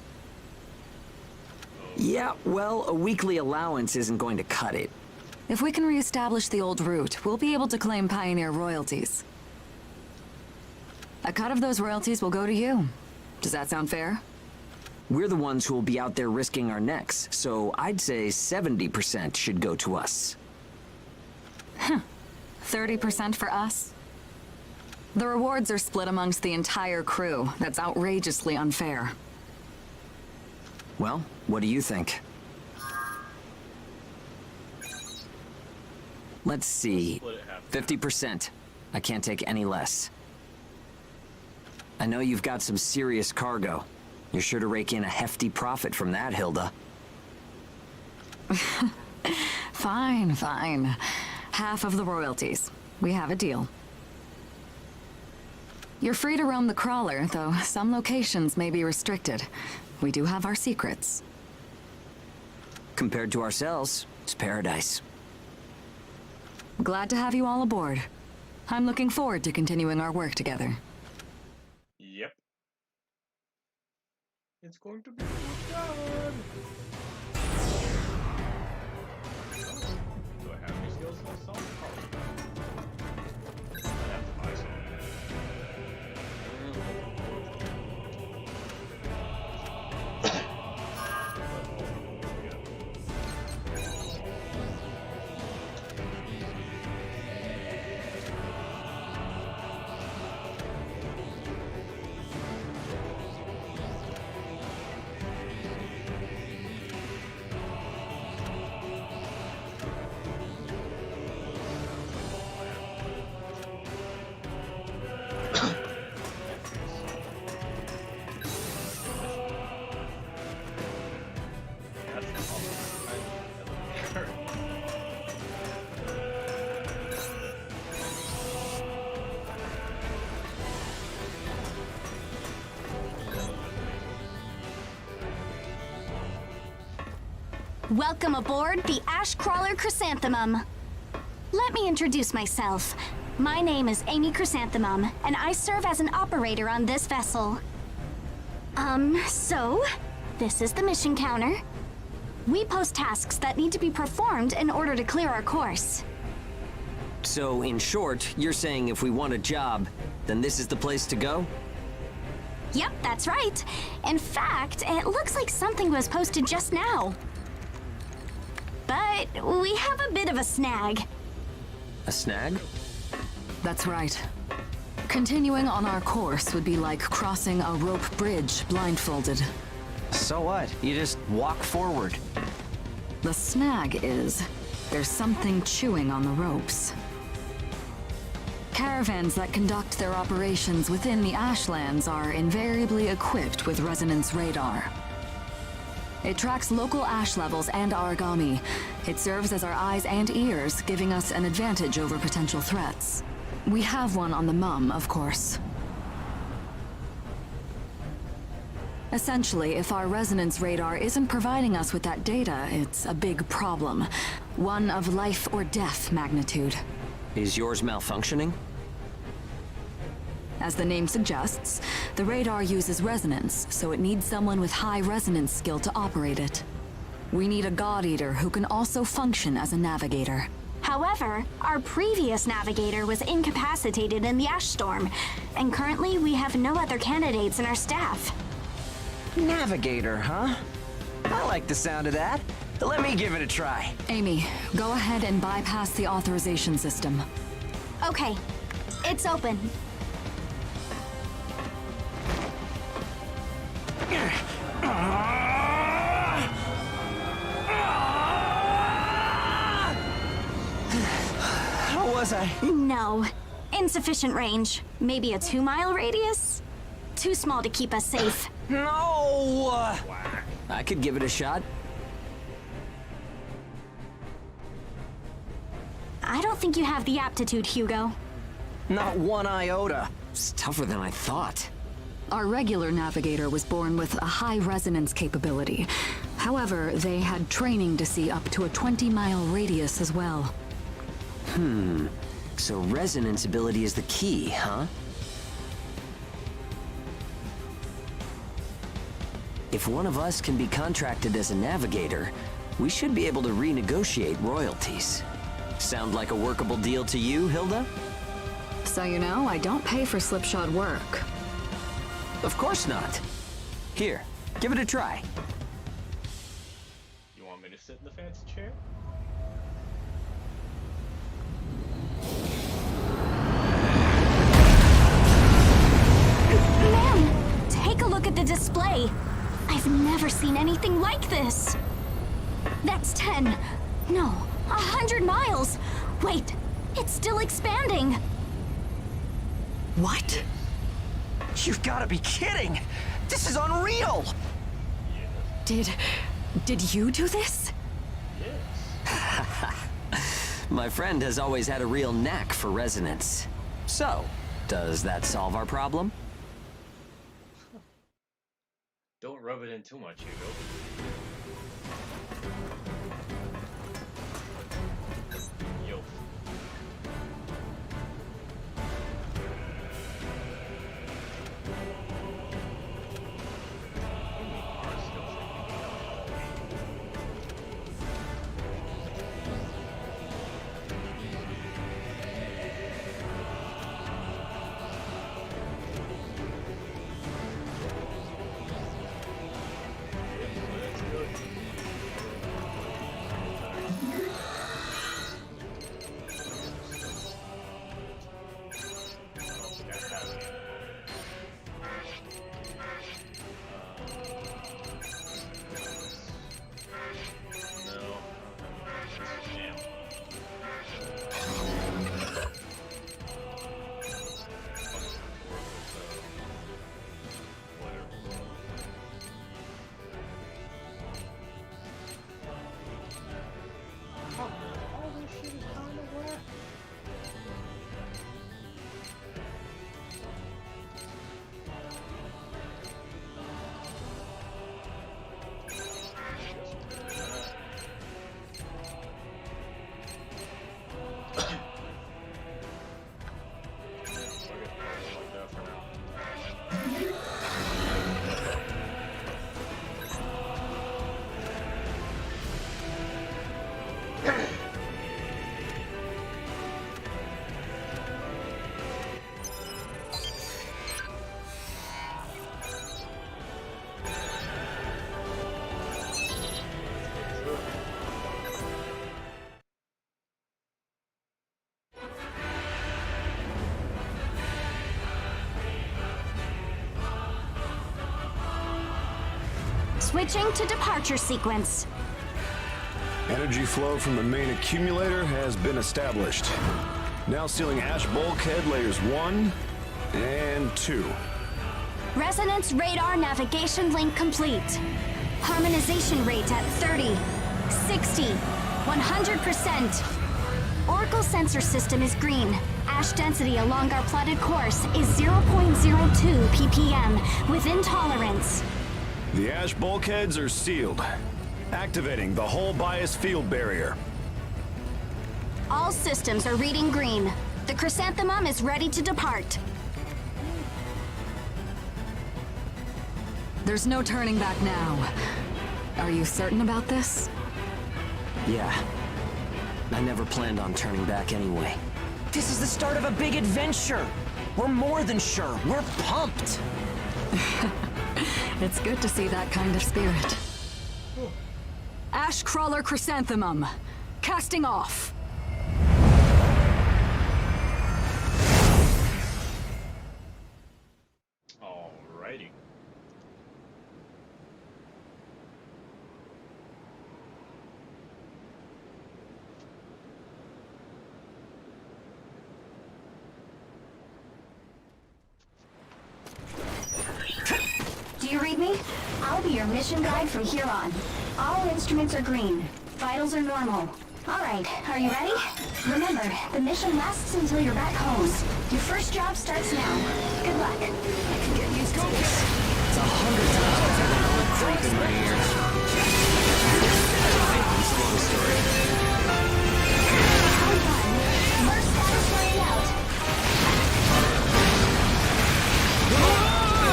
Yeah, well, a weekly allowance isn't going to cut it. If we can reestablish the old route, we'll be able to claim Pioneer royalties. A cut of those royalties will go to you. Does that sound fair? We're the ones who will be out there risking our necks, so I'd say 70% should go to us. 30% for us? The rewards are split amongst the entire crew. That's outrageously unfair. Well, what do you think? Let's see. 50%. I can't take any less. I know you've got some serious cargo. You're sure to rake in a hefty profit from that, Hilda. Fine, fine. Half of the royalties. We have a deal. You're free to roam the crawler, though some locations may be restricted. We do have our secrets. Compared to ourselves, it's paradise. Glad to have you all aboard. I'm looking forward to continuing our work together. Yep. It's going to be good. Do I have any skills in this song? I have to buy some. Welcome aboard the Ash Crawler Chrysanthemum. Let me introduce myself. My name is Amy Chrysanthemum, and I serve as an operator on this vessel. So, this is the mission counter. We post tasks that need to be performed in order to clear our course. So, in short, you're saying if we want a job, then this is the place to go? Yep, that's right. In fact, it looks like something was posted just now. But we have a bit of a snag. A snag? That's right. Continuing on our course would be like crossing a rope bridge blindfolded. So what? You just walk forward. The snag is, there's something chewing on the ropes. Caravans that conduct their operations within the Ashlands are invariably equipped with resonance radar. It tracks local ash levels and origami. It serves as our eyes and ears, giving us an advantage over potential threats. We have one on the Mum, of course. Essentially, if our resonance radar isn't providing us with that data, it's a big problem. One of life or death magnitude. Is yours malfunctioning? As the name suggests, the radar uses resonance, so it needs someone with high resonance skill to operate it. We need a God Eater who can also function as a navigator. However, our previous navigator was incapacitated in the ash storm, and currently we have no other candidates in our staff. Navigator, huh? I like the sound of that. Let me give it a try. Amy, go ahead and bypass the authorization system. Okay, it's open. How was I? No. Insufficient range. Maybe a 2-mile radius? Too small to keep us safe. No! I could give it a shot. I don't think you have the aptitude, Hugo. Not one iota. It's tougher than I thought. Our regular navigator was born with a high resonance capability. However, they had training to see up to a 20-mile radius as well. So resonance ability is the key, huh? If one of us can be contracted as a navigator, we should be able to renegotiate royalties. Sound like a workable deal to you, Hilda? So you know, I don't pay for slipshod work. Of course not. Here, give it a try. You want me to sit in the fancy chair? Man, take a look at the display. I've never seen anything like this. That's 10. No, 100 miles. Wait, it's still expanding. What? You've got to be kidding! This is unreal! Did you do this? My friend has always had a real knack for resonance. So, does that solve our problem? Don't rub it in too much, Hugo. Yo. Switching to departure sequence. Energy flow from the main accumulator has been established. Now sealing ash bulkhead layers 1 and 2. Resonance radar navigation link complete. Harmonization rate at 30, 60, 100%. Oracle sensor system is green. Ash density along our plotted course is 0.02 ppm, within tolerance. The ash bulkheads are sealed, activating the whole bias field barrier. All systems are reading green. The chrysanthemum is ready to depart. There's no turning back now. Are you certain about this? Yeah. I never planned on turning back anyway. This is the start of a big adventure! We're more than sure, we're pumped! It's good to see that kind of spirit. Ash Crawler Chrysanthemum, casting off. Alrighty. Do you read me? I'll be your mission guide from here on. All instruments are green. Vitals are normal. Alright, are you ready? Remember, the mission lasts until you're back home. Your first job starts now. Good luck. I can get used to this. It's 100 times better than all the creep in my ears. It's a long story. Round one. First status running out.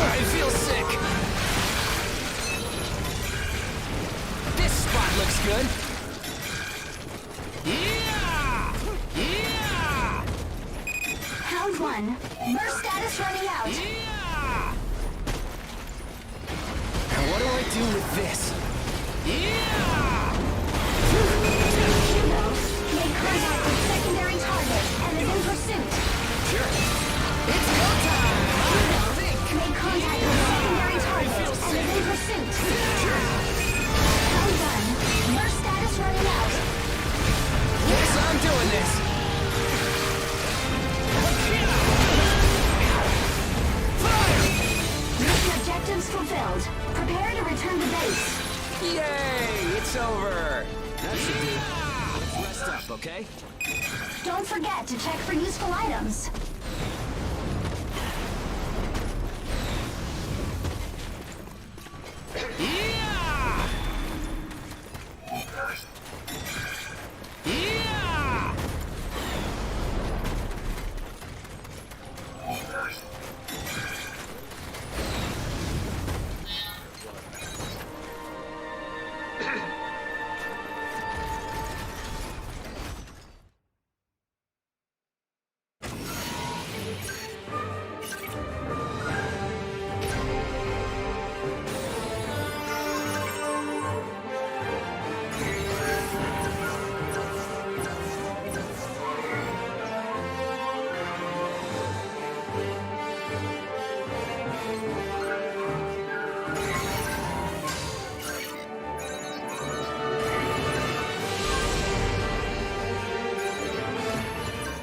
I feel sick. This spot looks good. Yeah! Yeah! Round one. Burst status running out. Yeah! Now what do I do with this? Yeah! Hugo, make contact with secondary target and is in pursuit. Sure. It's go time! I think. Make contact with secondary target and is in pursuit. Sure. Round one. Burst status running out. Yes, I'm doing this. Fire! Mission objectives fulfilled. Prepare to return to base. Yay! It's over. That should do. Let's rest up, okay? Don't forget to check for useful items. Yeah! Yeah!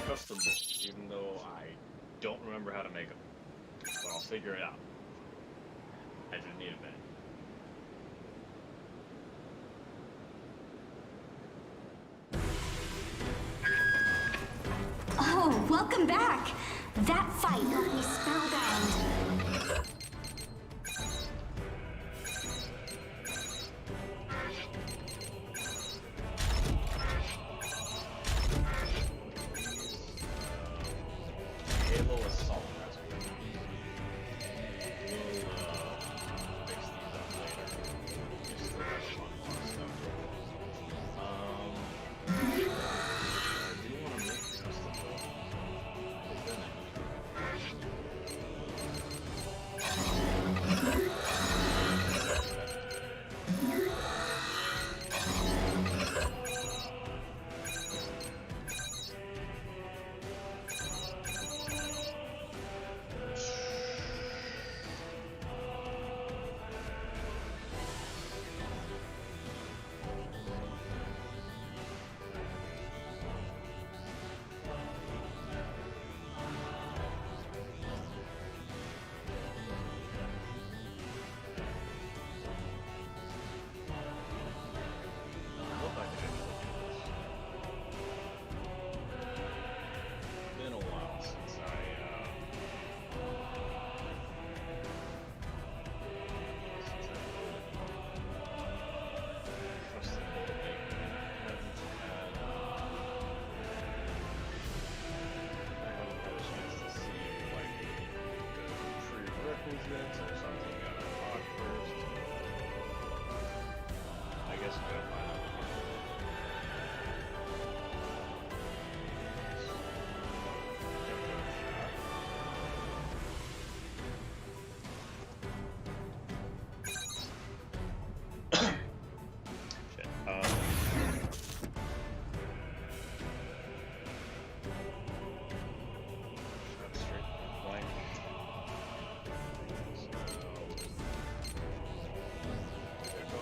Custom, even though I don't remember how to make them. But I'll figure it out. I just need a minute. Oh, welcome back. That fight left me spellbound. Halo Assault, that's what it is. We'll fix these up later. Just for fun stuff. I do want to make custom though. Been a while since I trusted the maker. I haven't had a chance to see like the prerequisites or something got unlocked first. I guess I'm gonna find out. Shit. That's straight blank. So, there we go.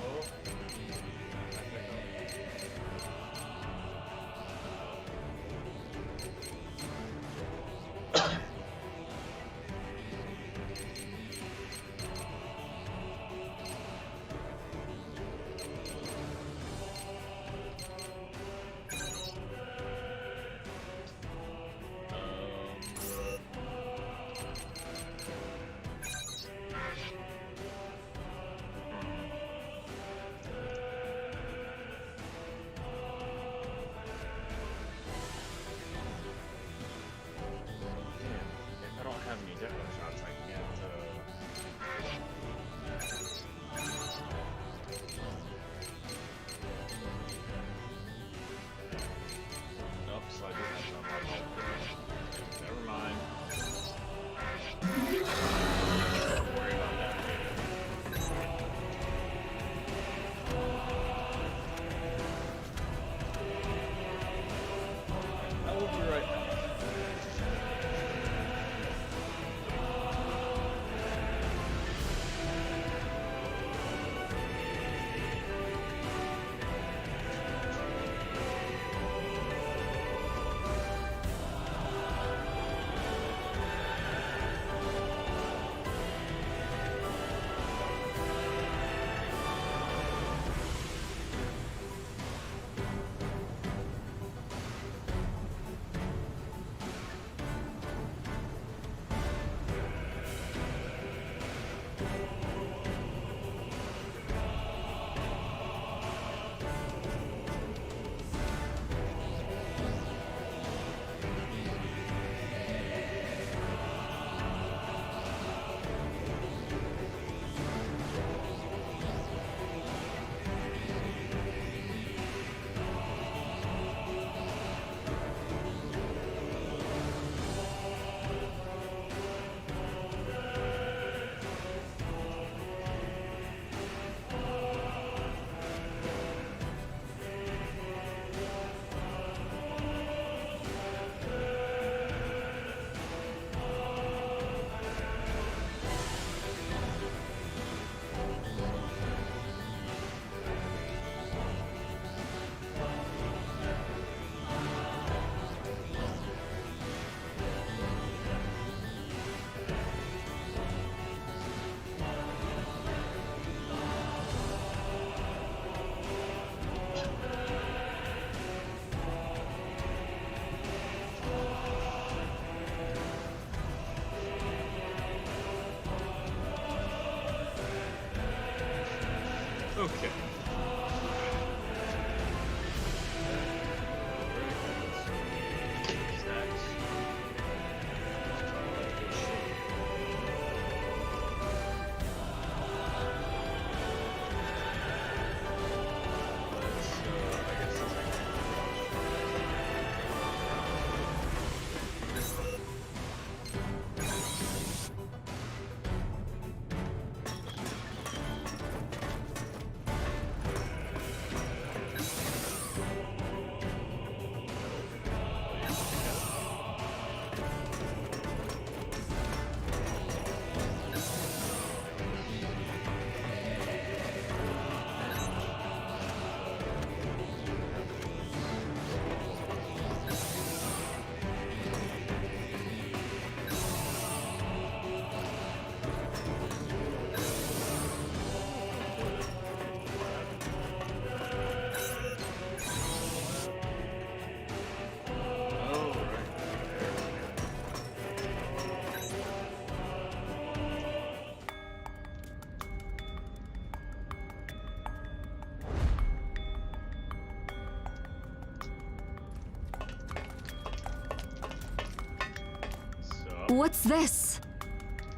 What's this?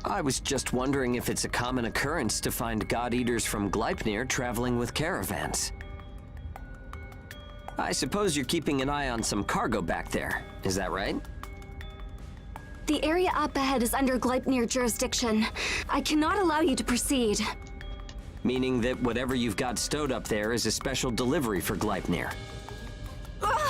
I was just wondering if it's a common occurrence to find God-eaters from Gleipnir traveling with caravans. I suppose you're keeping an eye on some cargo back there, is that right? The area up ahead is under Gleipnir jurisdiction. I cannot allow you to proceed. Meaning that whatever you've got stowed up there is a special delivery for Gleipnir. Ugh!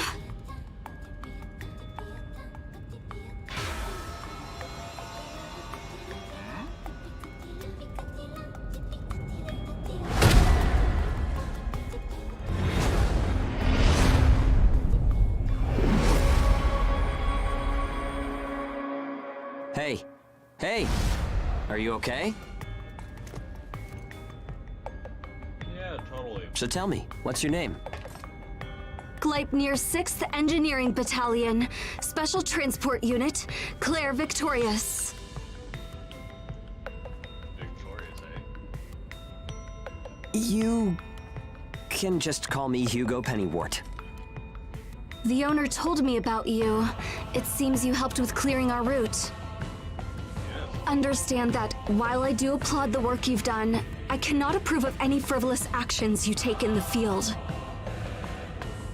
Hey. Hey! Are you okay? Yeah, totally. So tell me, what's your name? Gleipnir 6th Engineering Battalion, Special Transport Unit, Claire Victorious. Victorious, eh? You can just call me Hugo Pennywort. The owner told me about you. It seems you helped with clearing our route. Understand that while I do applaud the work you've done, I cannot approve of any frivolous actions you take in the field.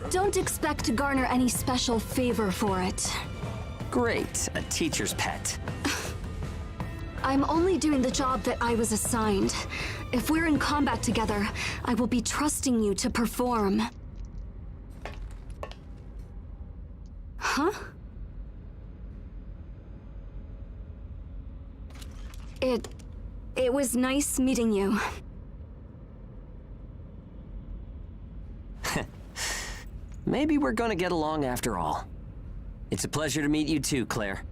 Don't expect to garner any special favor for it. Great, a teacher's pet. I'm only doing the job that I was assigned. If we're in combat together, I will be trusting you to perform. Huh? It was nice meeting you. Maybe we're gonna get along after all. It's a pleasure to meet you too, Claire.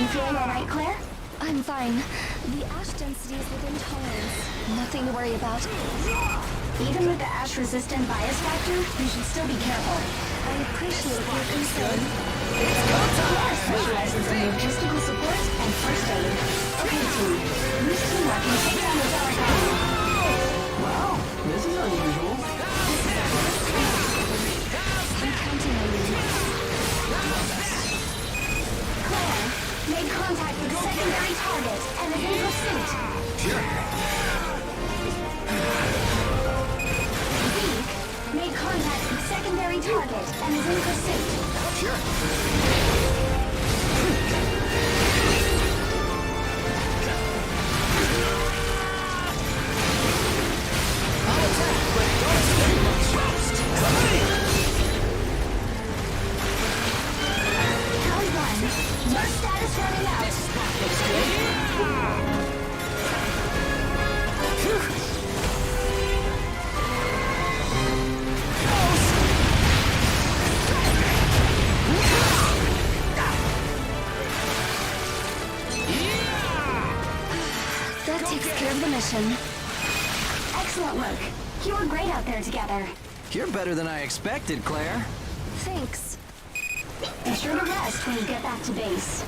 You feeling alright, Claire? I'm fine. The ash density is within tolerance. Nothing to worry about. Even with the ash-resistant bias factor, you should still be careful. I appreciate your concern. Claire specializes in logistical support and first aid. Okay, team. Use teamwork and take down the Relic Army. Wow, this is unusual. I'm counting on you. Claire made contact with secondary target and is in pursuit. Zeke made contact with secondary target and is in pursuit. Round one. Your status running out. That takes care of the mission. Excellent work. You were great out there together. You're better than I expected, Claire. Thanks. Be sure to rest when you get back to base.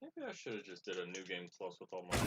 Maybe I should have just did a new game plus with all my.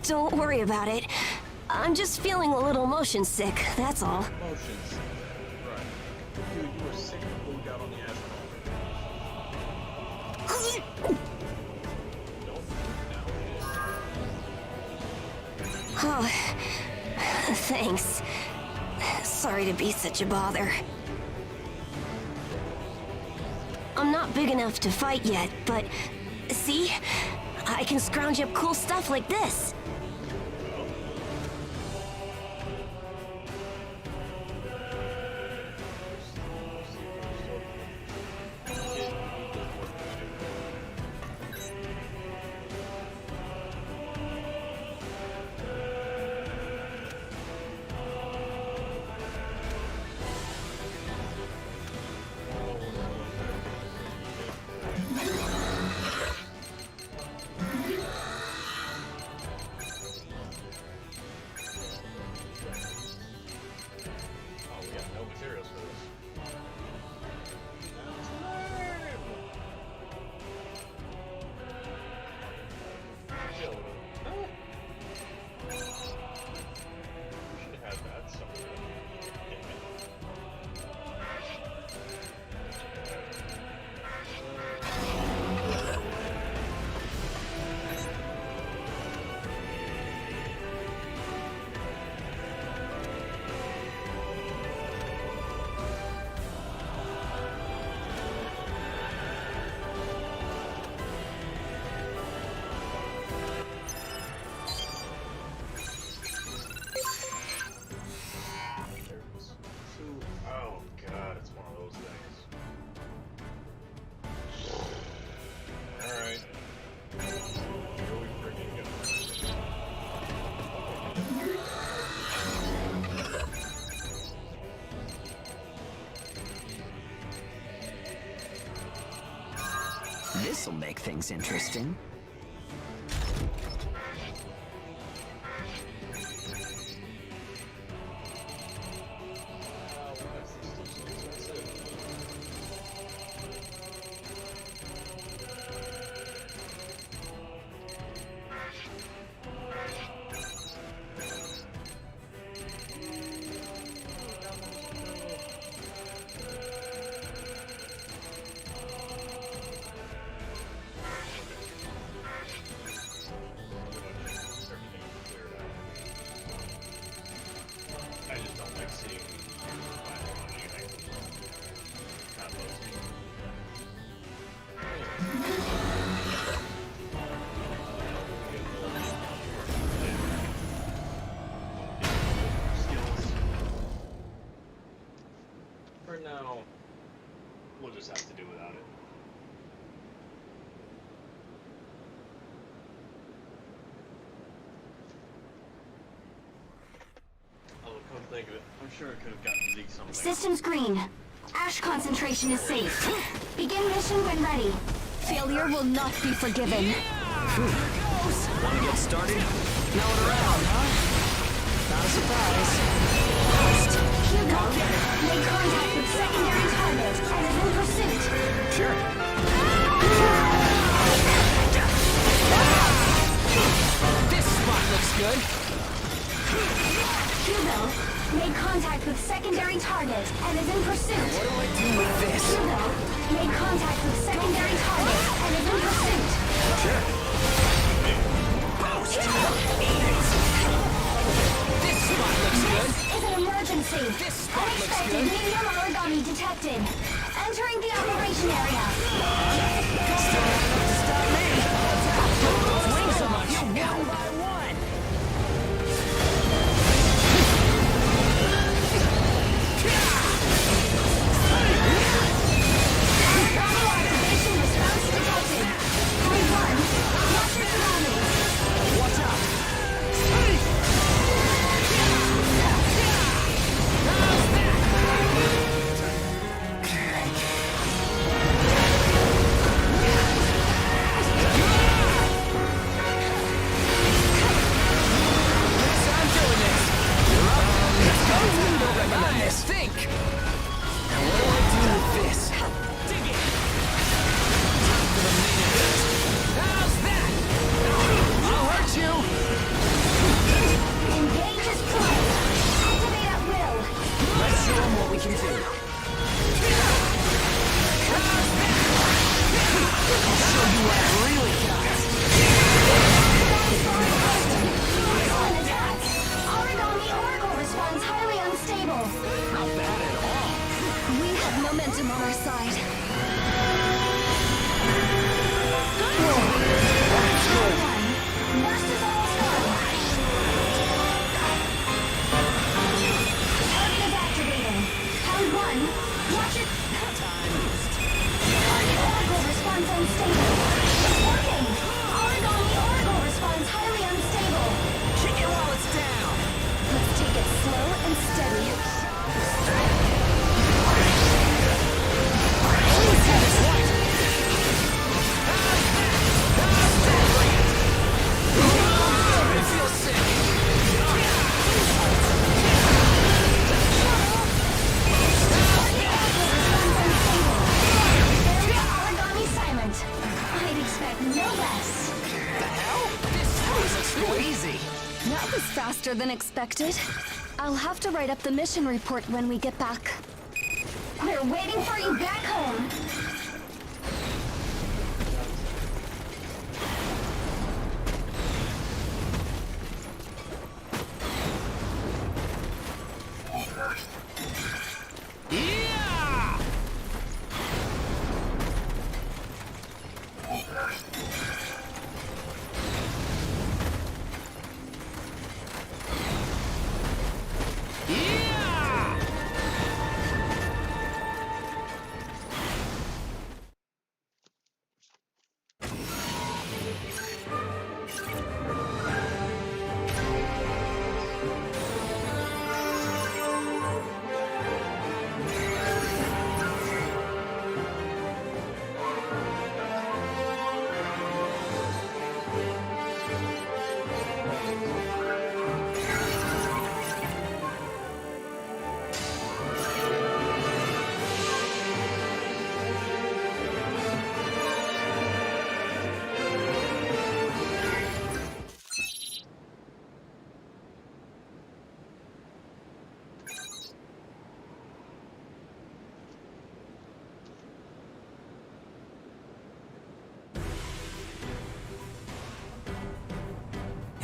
Don't worry about it. I'm just feeling a little motion sick, that's all. Motions. Right. You were sick and moved out on the asphalt. Don't move now. Oh, thanks. Sorry to be such a bother. I'm not big enough to fight yet, but see? I can scrounge up cool stuff like this. This'll make things interesting. I just don't like seeing anything. Not skills. For now, we'll just have to do without it. Come think of it, I'm sure it could have gotten Zeke something. Systems green. Ash concentration is safe. Begin mission when ready. Failure will not be forgiven. Wanna get started? Know it around, huh? Not a surprise. Hugo, make contact with secondary target and is in pursuit. Sure. This spot looks good. Hugo, make contact with secondary target and is in pursuit. What do I do with this? Hugo, make contact with secondary target and is in pursuit. Sure. This spot looks good. This is an emergency. This spot looks Unexpected good. medium origami detected. Entering the operation area. Stop me! Wings so much. One by one! Activation response detected. Point 1. Watch your surroundings. Watch out! Think. Now what do I do with this? Dig it. Time for the main event. How's that? I'll hurt you. Engage as planned. Activate at will. Let's show them what we can do. I'll show you what I really got. Excellent attack. Origami Oracle responds highly unstable. Not bad at all. We have momentum on our side. Burst is almost done. Target is activating. Round 1. Watch it. Target Oracle responds unstable. It's working. Origami Oracle responds highly unstable. Kick it while it's down. Let's take it slow and steady. It feels sick. Origami silent. I'd expect no less. This was Easy. That was faster than expected. I'll have to write up the mission report when we get back. We're waiting for you back home. Yeah! Yeah!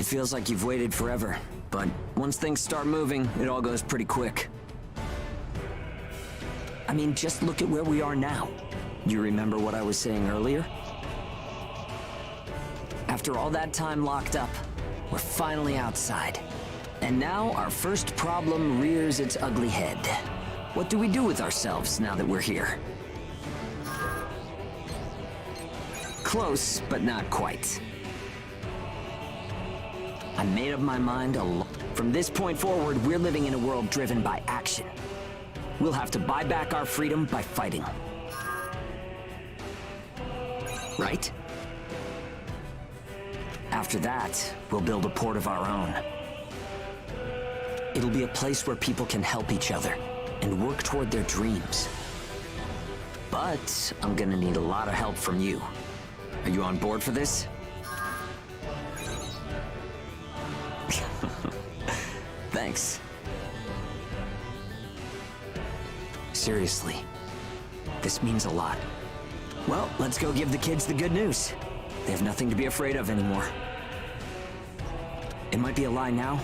It feels like you've waited forever, but once things start moving, it all goes pretty quick. I mean, just look at where we are now. You remember what I was saying earlier? After all that time locked up, we're finally outside. And now our first problem rears its ugly head. What do we do with ourselves now that we're here? Close, but not quite. I made up my mind from this point forward, we're living in a world driven by action. We'll have to buy back our freedom by fighting. Right? After that, we'll build a port of our own. It'll be a place where people can help each other and work toward their dreams. But I'm gonna need a lot of help from you. Are you on board for this? Thanks. Seriously, this means a lot. Well, let's go give the kids the good news. They have nothing to be afraid of anymore. It might be a lie now,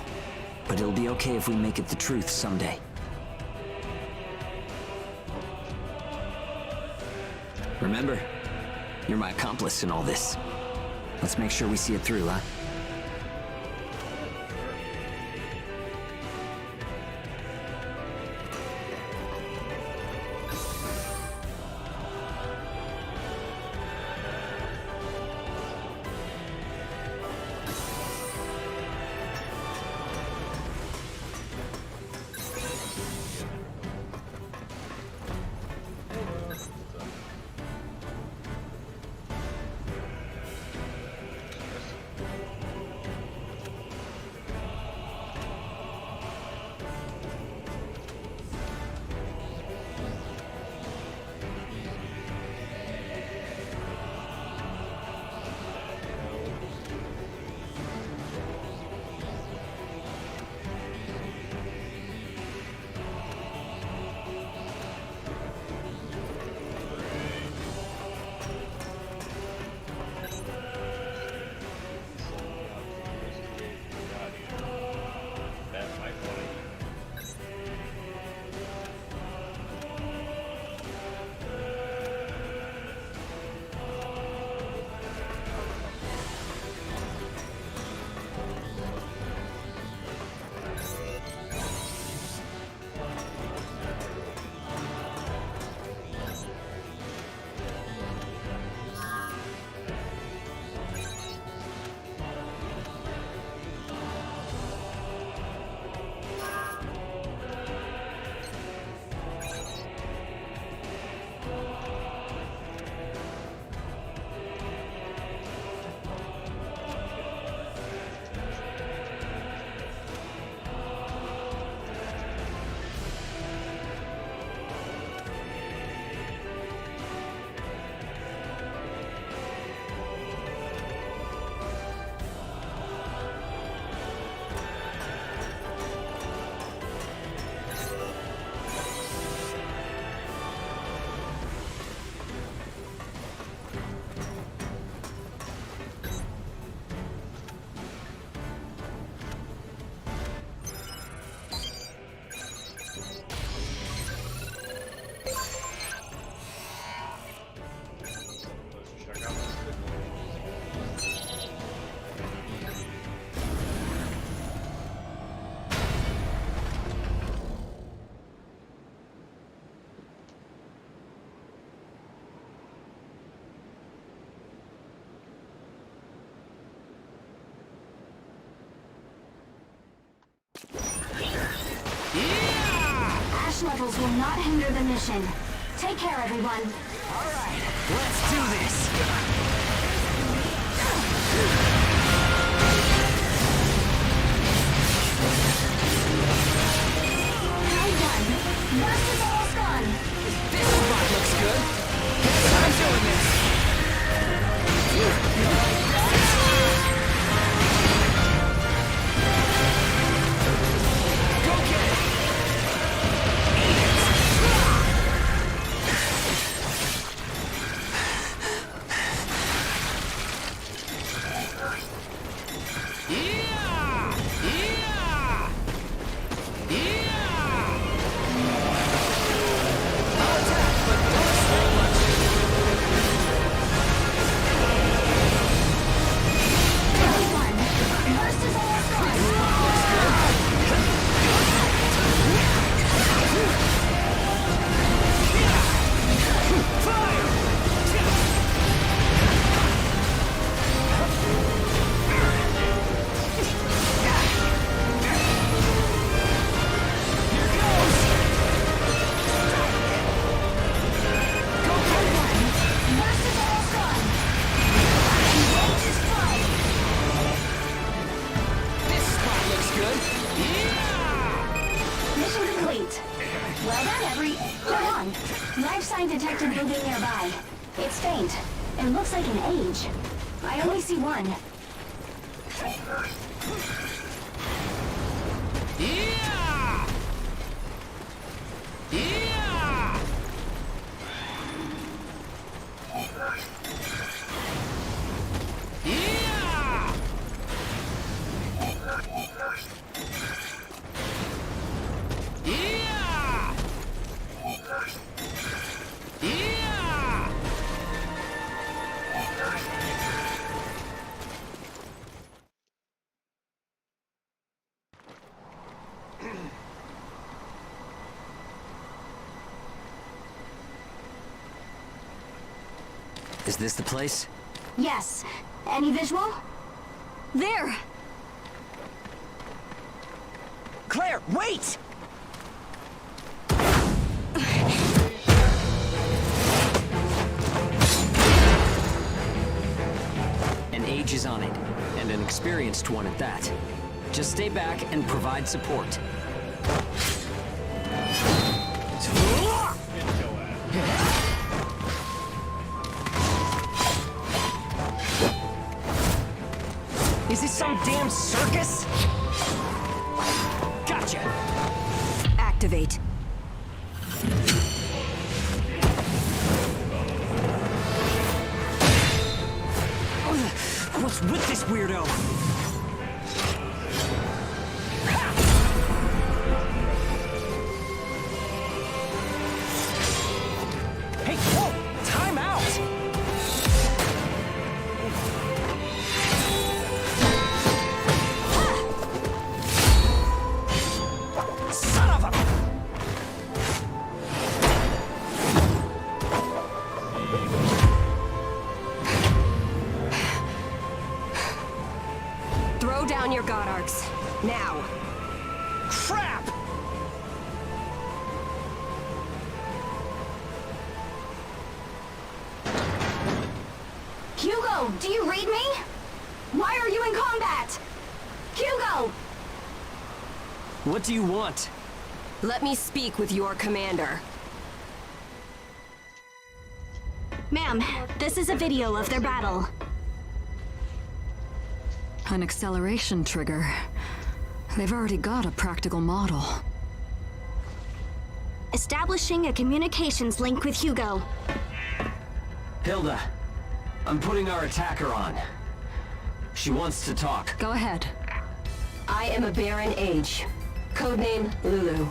but it'll be okay if we make it the truth someday. Remember, you're my accomplice in all this. Let's make sure we see it through, huh? Ash levels will not hinder the mission. Take care, everyone. All right, let's do this. Well done. Rust is almost gone. This spot looks good. Guess I'm doing this. Go get it. point. It looks like an age. I only see one. Yeah! Yeah! Yeah! Yeah! Yeah! Is this the place? Yes. Any visual? There! Claire, wait! An age is on it, and an experienced one at that. Just stay back and provide support. Is this some damn circus? Gotcha! Activate. What's with this weirdo? Hey, whoa! Time out! Son of a... Throw down your god arcs. Now. Crap! Hugo, do you read me? Why are you in combat? Hugo! What do you want? Let me speak with your commander. Ma'am, this is a video of their battle. An acceleration trigger. They've already got a practical model. Establishing a communications link with Hugo. Hilda, I'm putting our attacker on. She wants to talk. Go ahead. I am a Baron Age. Codename Lulu.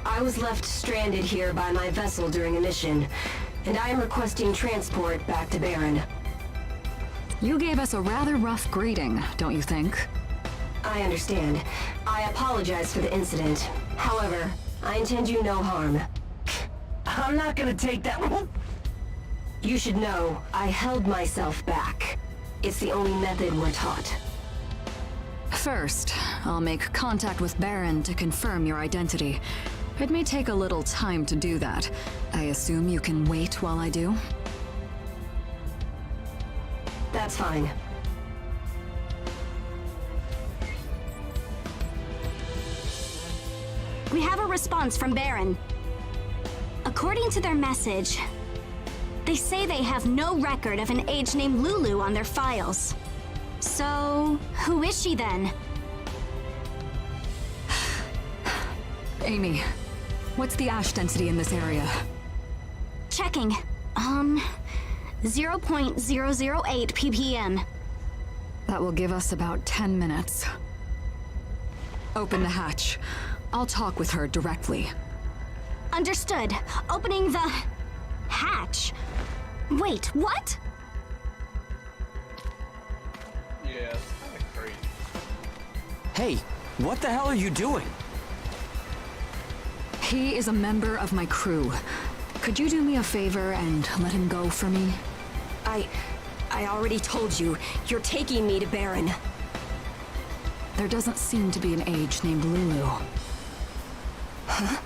I was left stranded here by my vessel during a mission, and I am requesting transport back to Baron. You gave us a rather rough greeting, don't you think? I understand. I apologize for the incident. However, I intend you no harm. I'm not gonna take that. You should know, I held myself back. It's the only method we're taught. First, I'll make contact with Baron to confirm your identity. It may take a little time to do that. I assume you can wait while I do? That's fine. We have a response from Baron. According to their message, they say they have no record of an age named Lulu on their files. So, who is she then? Amy, what's the ash density in this area? Checking. 0.008 ppm. That will give us about 10 minutes. Open the hatch. I'll talk with her directly. Understood. Opening the hatch. Wait, what? Yeah, it's kind of crazy. Hey, what the hell are you doing? He is a member of my crew. Could you do me a favor and let him go for me? I already told you, you're taking me to Baron. There doesn't seem to be an age named Lulu. Huh?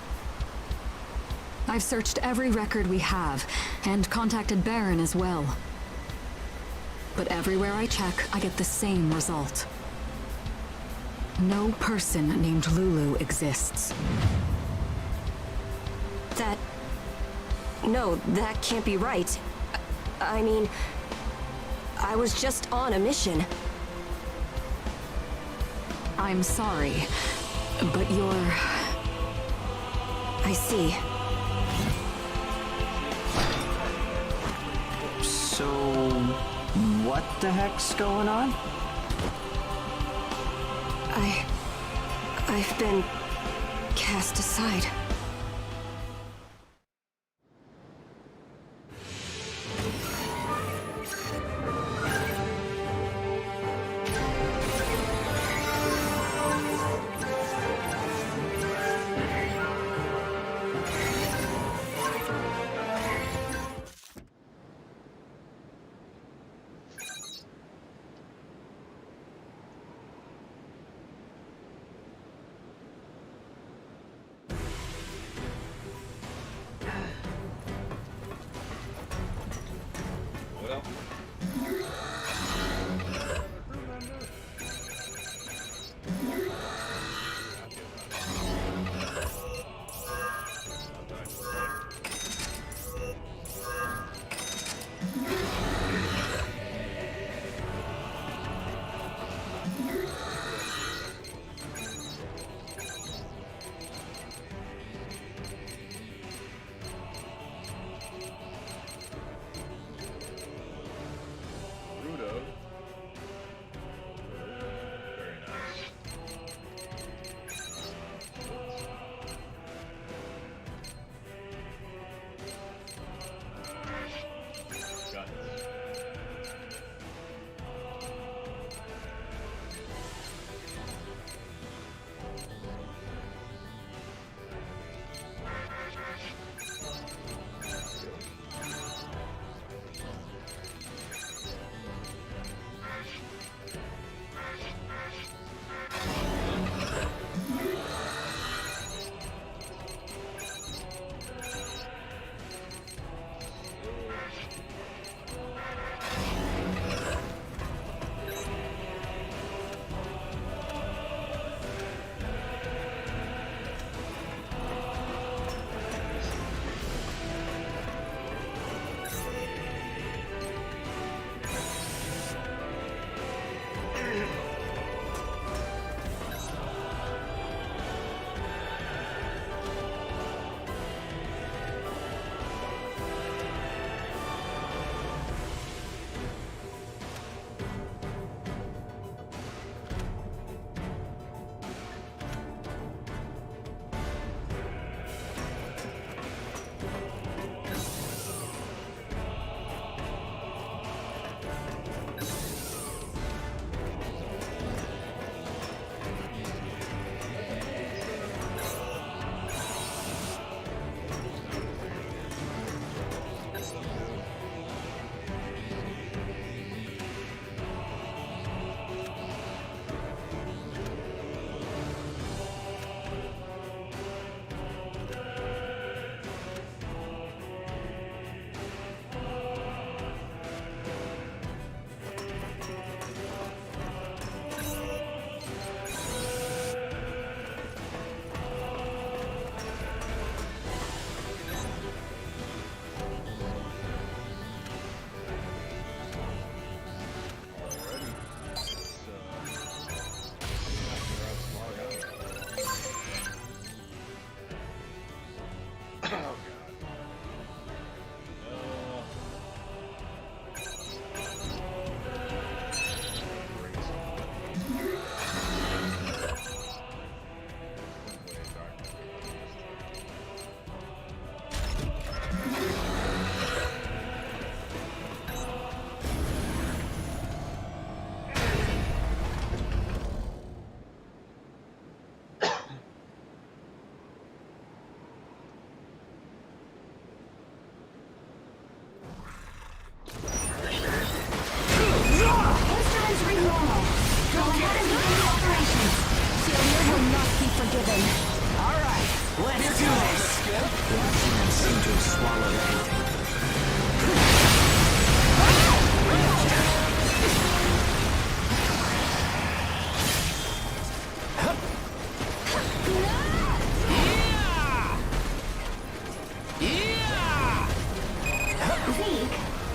I've searched every record we have, and contacted Baron as well. But everywhere I check, I get the same result. No person named Lulu exists. No, that can't be right. I mean, I was just on a mission. I'm sorry, but you're... I see. So, what the heck's going on? I've been cast aside.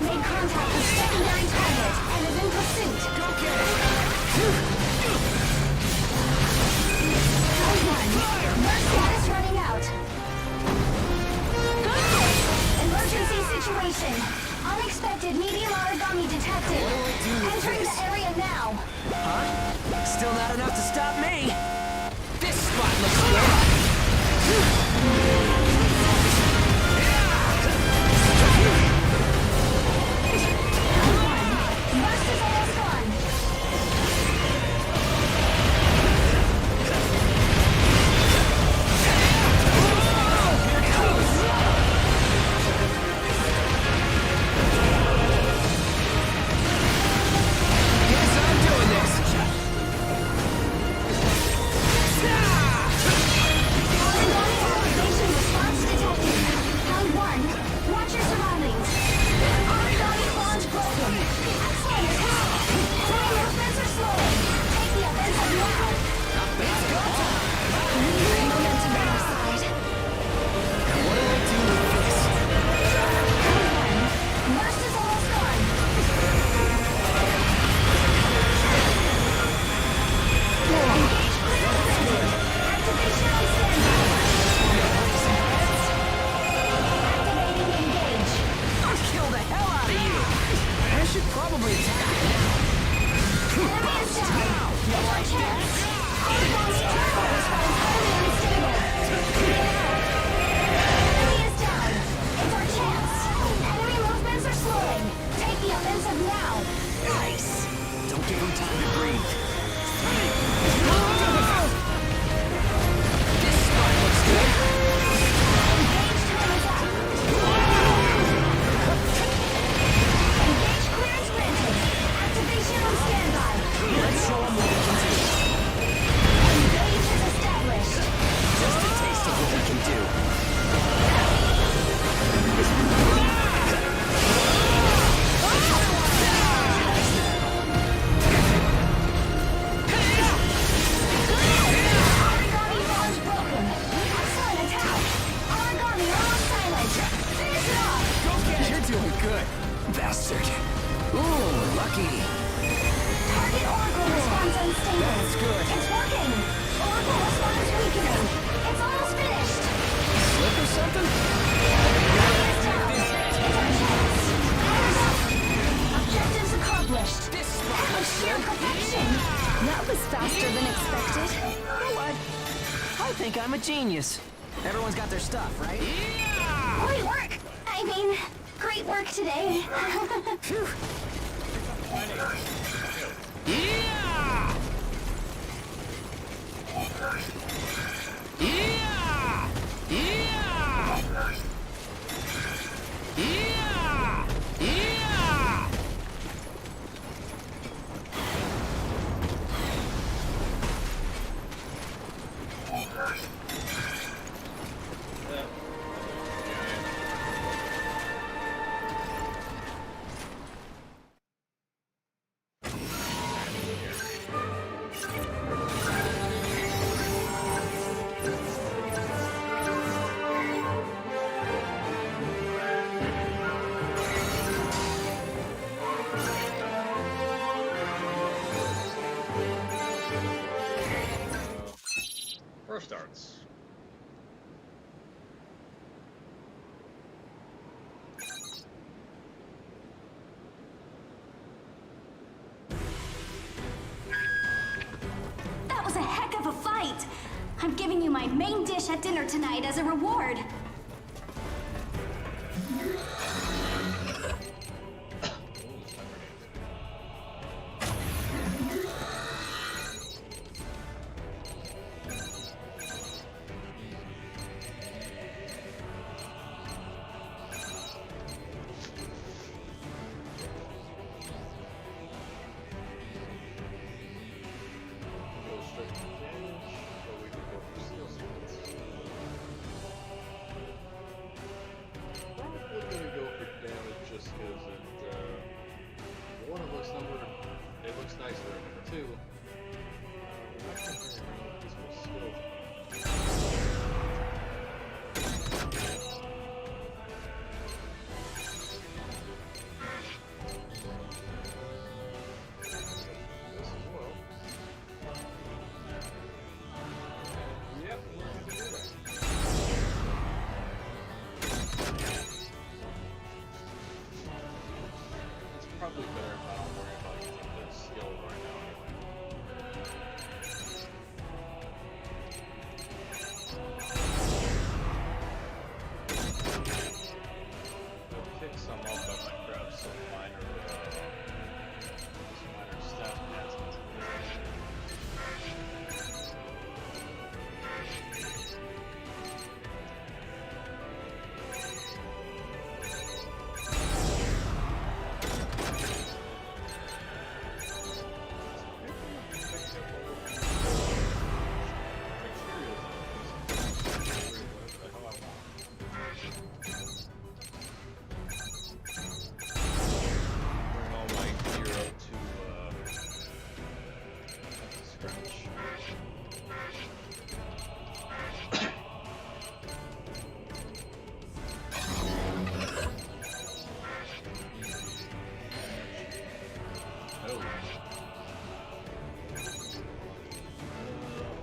Made contact with secondary target and is in pursuit. Go get it! Round one. Mercy is running out. Emergency situation. Unexpected medium origami detected. Entering the area now. Huh? Still not enough to stop me. This spot looks good. Burst is almost gone. Guess I'm doing this. Origami response detected. Round one. Watch your surroundings. Origami launch broken. Excellent attack. Enemy movements are slowing. Take the offensive now. It's go time. Momentum on our side. Now what do I do with this? Round one. Burst is almost gone. Engage clear granted. Activation on standby. Activating engage. I'll kill the hell out of you. I should probably attack it now. Enemy is down. It's our chance. Origami turbo response highly unstable. Enemy is down. It's our chance. Enemy movements are slowing. Take the offensive now. Nice. Don't give him time to breathe. This spot looks good. Engage time is up. Engage clearance granted. Activation on standby. Let's show him what we can do. Engage is established. Just a taste of what we can do. Origami launch broken. Excellent attack. Origami almost silent. Finish it off. You're doing good, bastard. Ooh, lucky. Target Oracle response unstable. That's good. It's working. Oracle response weakening. It's almost finished. Slip or something? Enemy is down. It's our chance. Powers up. Objectives accomplished. This spot With looks sheer good. perfection. That was faster than expected. You know what? I think I'm a genius. Everyone's got their stuff, right? Great work. I mean, great work today. Phew. Yeah! Yeah! Yeah! Yeah! Yeah! First starts. That was a heck of a fight! I'm giving you my main dish at dinner tonight as a reward. Go straight to damage, or we could go for steel spirits. Probably gonna go for damage just because it, one, it looks nicer, and two, I can't remember if this was skill. probably better if I don't worry about using their skill right now anyway. We'll pick some up, I might grab some minor stat enhancements. Bring all my gear up to scratch. Oh.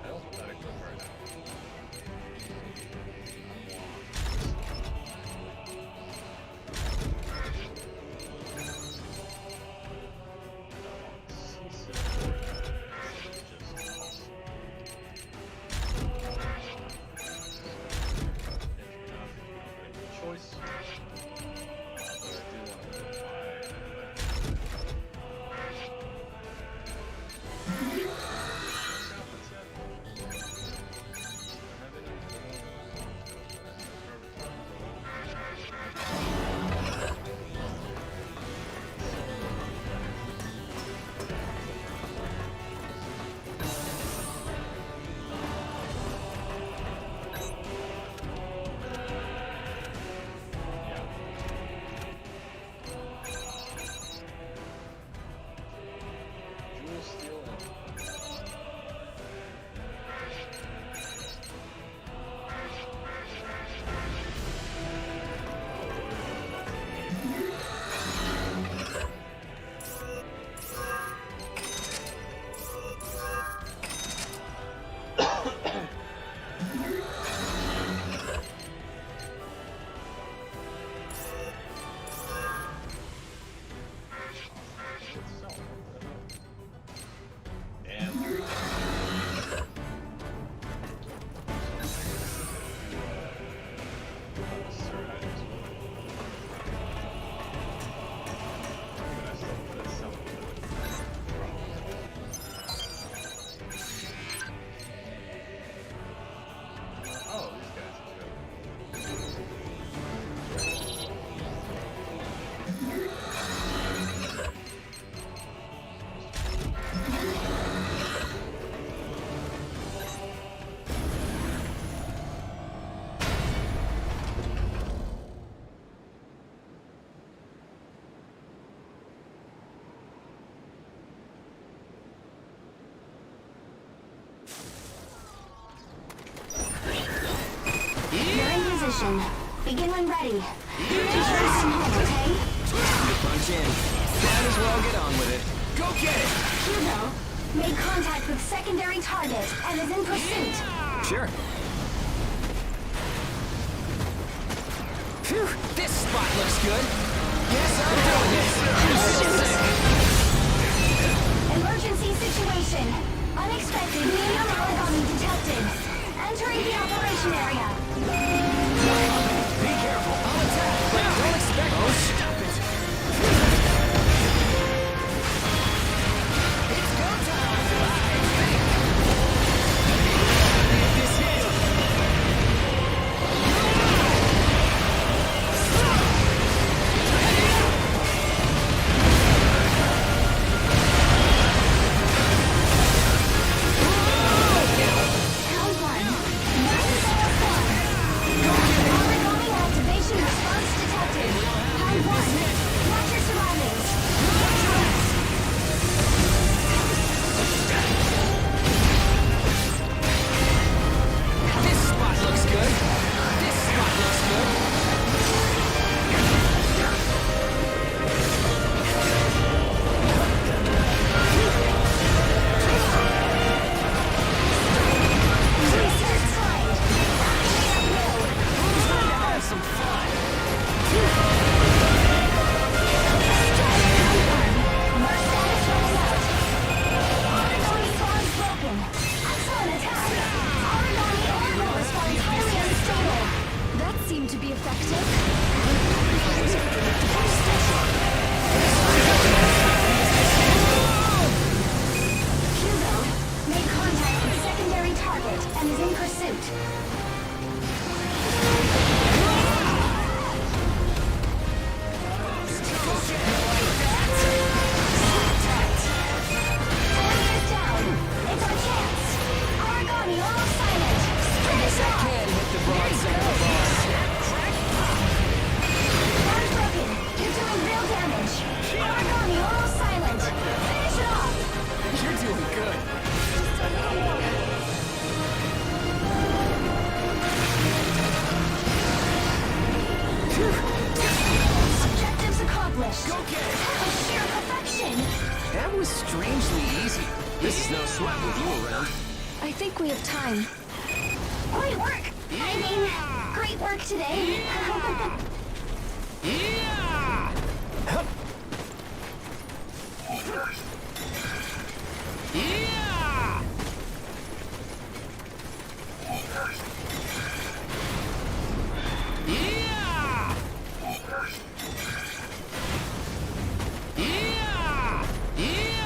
Health not equipped right now. Choice. But I do want to put Jewel steel and oh, these guys are good. You're in position. Begin when ready. Be sure to come home, okay? Punch in. Might as well get on with it. Go get it! Hugo made contact with secondary target and is in pursuit. Sure. Phew, this spot looks good. Yes, I'm doing this. Emergency situation. Unexpected medium origami detected. Entering the operation area. Be careful. I'll attack, but don't expect... Oh, stop it. It's go time. This hit. That was strangely easy. This is no sweat with you around. I think we have time. Great work! I mean, great work today. Yeah! Yeah! Yeah! Yeah! Yeah!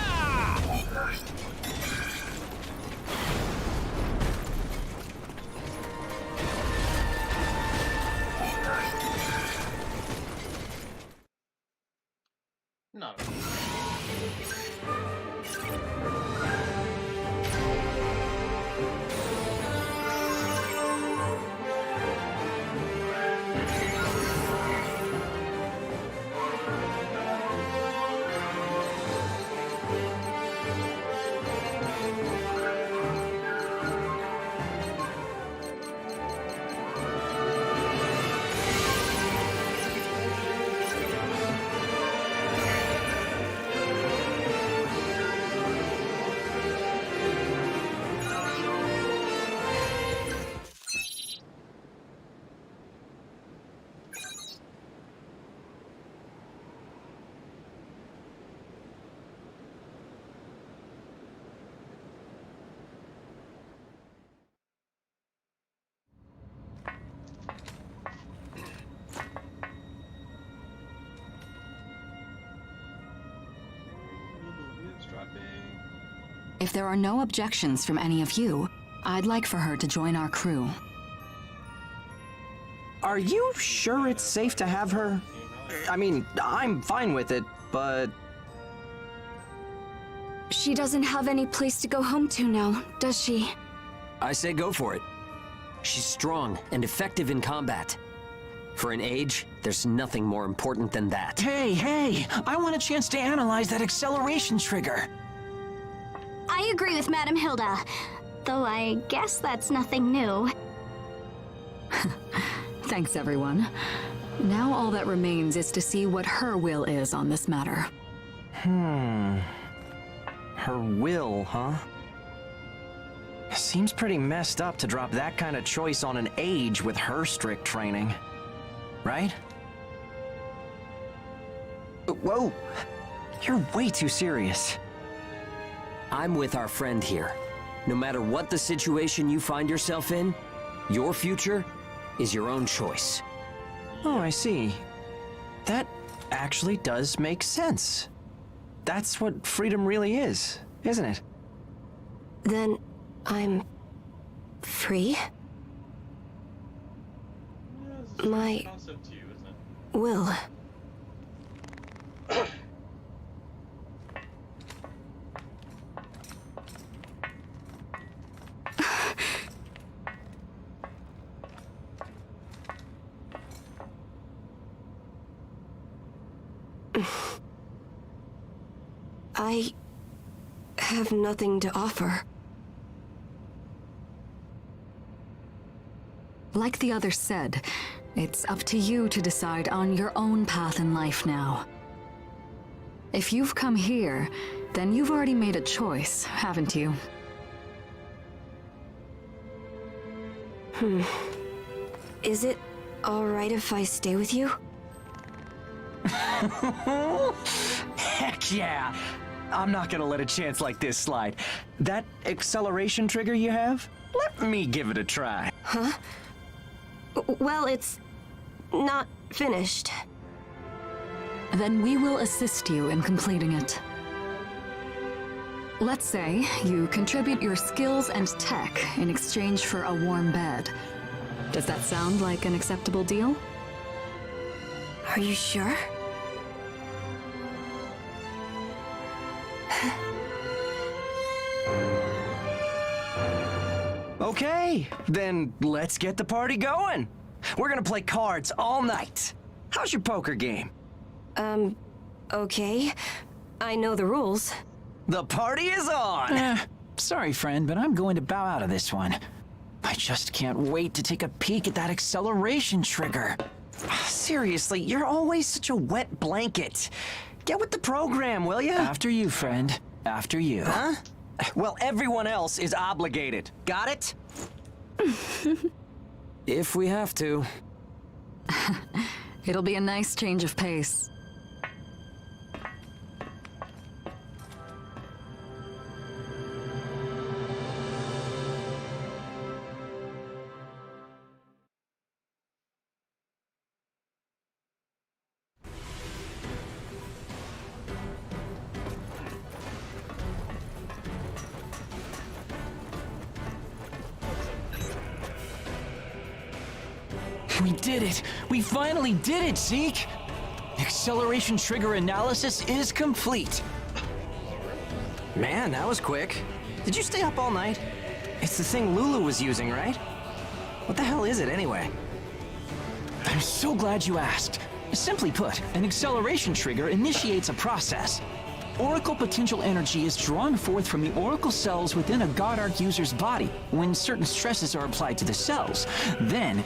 Not. If there are no objections from any of you, I'd like for her to join our crew. Are you sure it's safe to have her? I mean, I'm fine with it, but... She doesn't have any place to go home to now, does she? I say go for it. She's strong and effective in combat. For an age, there's nothing more important than that. Hey, I want a chance to analyze that acceleration trigger. I agree with Madame Hilda, though I guess that's nothing new. Thanks, everyone. Now all that remains is to see what her will is on this matter. Her will, huh? Seems pretty messed up to drop that kind of choice on an age with her strict training. Right? Whoa! You're way too serious. I'm with our friend here. No matter what the situation you find yourself in, your future is your own choice. Oh, I see. That actually does make sense. That's what freedom really is, isn't it? Then I'm free? My Concept to you, isn't it? will. I have nothing to offer. Like the others said, it's up to you to decide on your own path in life now. If you've come here, then you've already made a choice, haven't you? Is it all right if I stay with you? Heck yeah! I'm not gonna let a chance like this slide. That acceleration trigger you have? Let me give it a try. Huh? Well, it's not finished. Then we will assist you in completing it. Let's say you contribute your skills and tech in exchange for a warm bed. Does that sound like an acceptable deal? Are you sure? Okay, then let's get the party going. We're gonna play cards all night. How's your poker game? Okay. I know the rules. The party is on! Sorry, friend, but I'm going to bow out of this one. I just can't wait to take a peek at that acceleration trigger. Seriously, you're always such a wet blanket. Get with the program, will ya? After you, friend. After you. Huh? Well, everyone else is obligated. Got it? If we have to. It'll be a nice change of pace. We did it! We finally did it, Zeke! Acceleration trigger analysis is complete. Man, that was quick. Did you stay up all night? It's the thing Lulu was using, right? What the hell is it anyway? I'm so glad you asked. Simply put, an acceleration trigger initiates a process. Oracle potential energy is drawn forth from the Oracle cells within a God Arc user's body when certain stresses are applied to the cells. Then,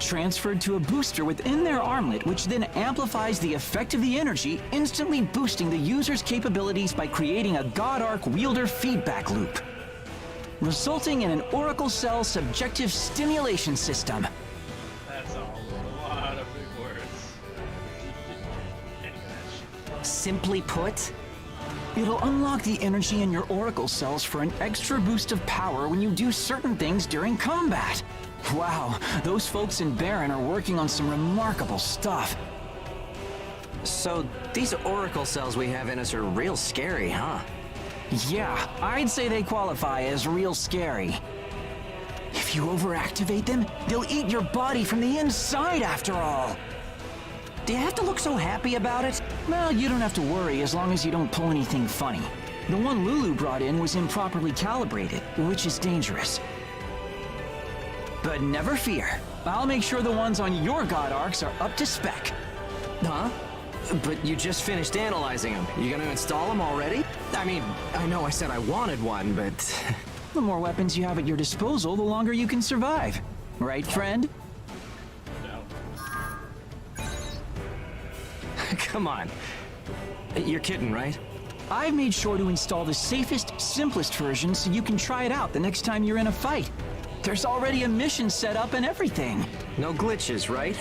transferred to a booster within their armlet, which then amplifies the effect of the energy, instantly boosting the user's capabilities by creating a God Arc wielder feedback loop, resulting in an Oracle cell subjective stimulation system. That's a lot of big words. Simply put, It'll unlock the energy in your Oracle cells for an extra boost of power when you do certain things during combat. Wow, those folks in Baron are working on some remarkable stuff. so these Oracle cells we have in us are real scary, huh? Yeah, I'd say they qualify as real scary. If you overactivate them, they'll eat your body from the inside after all. Do you have to look so happy about it? Well, you don't have to worry as long as you don't pull anything funny. The one Lulu brought in was improperly calibrated, which is dangerous. But never fear. I'll make sure the ones on your God Arcs are up to spec. Huh? But you just finished analyzing them. You gonna install them already? I mean, I know I said I wanted one, but... The more weapons you have at your disposal, the longer you can survive. Right, friend? Come on. You're kidding, right? I've made sure to install the safest, simplest version so you can try it out the next time you're in a fight. There's already a mission set up and everything. No glitches, right?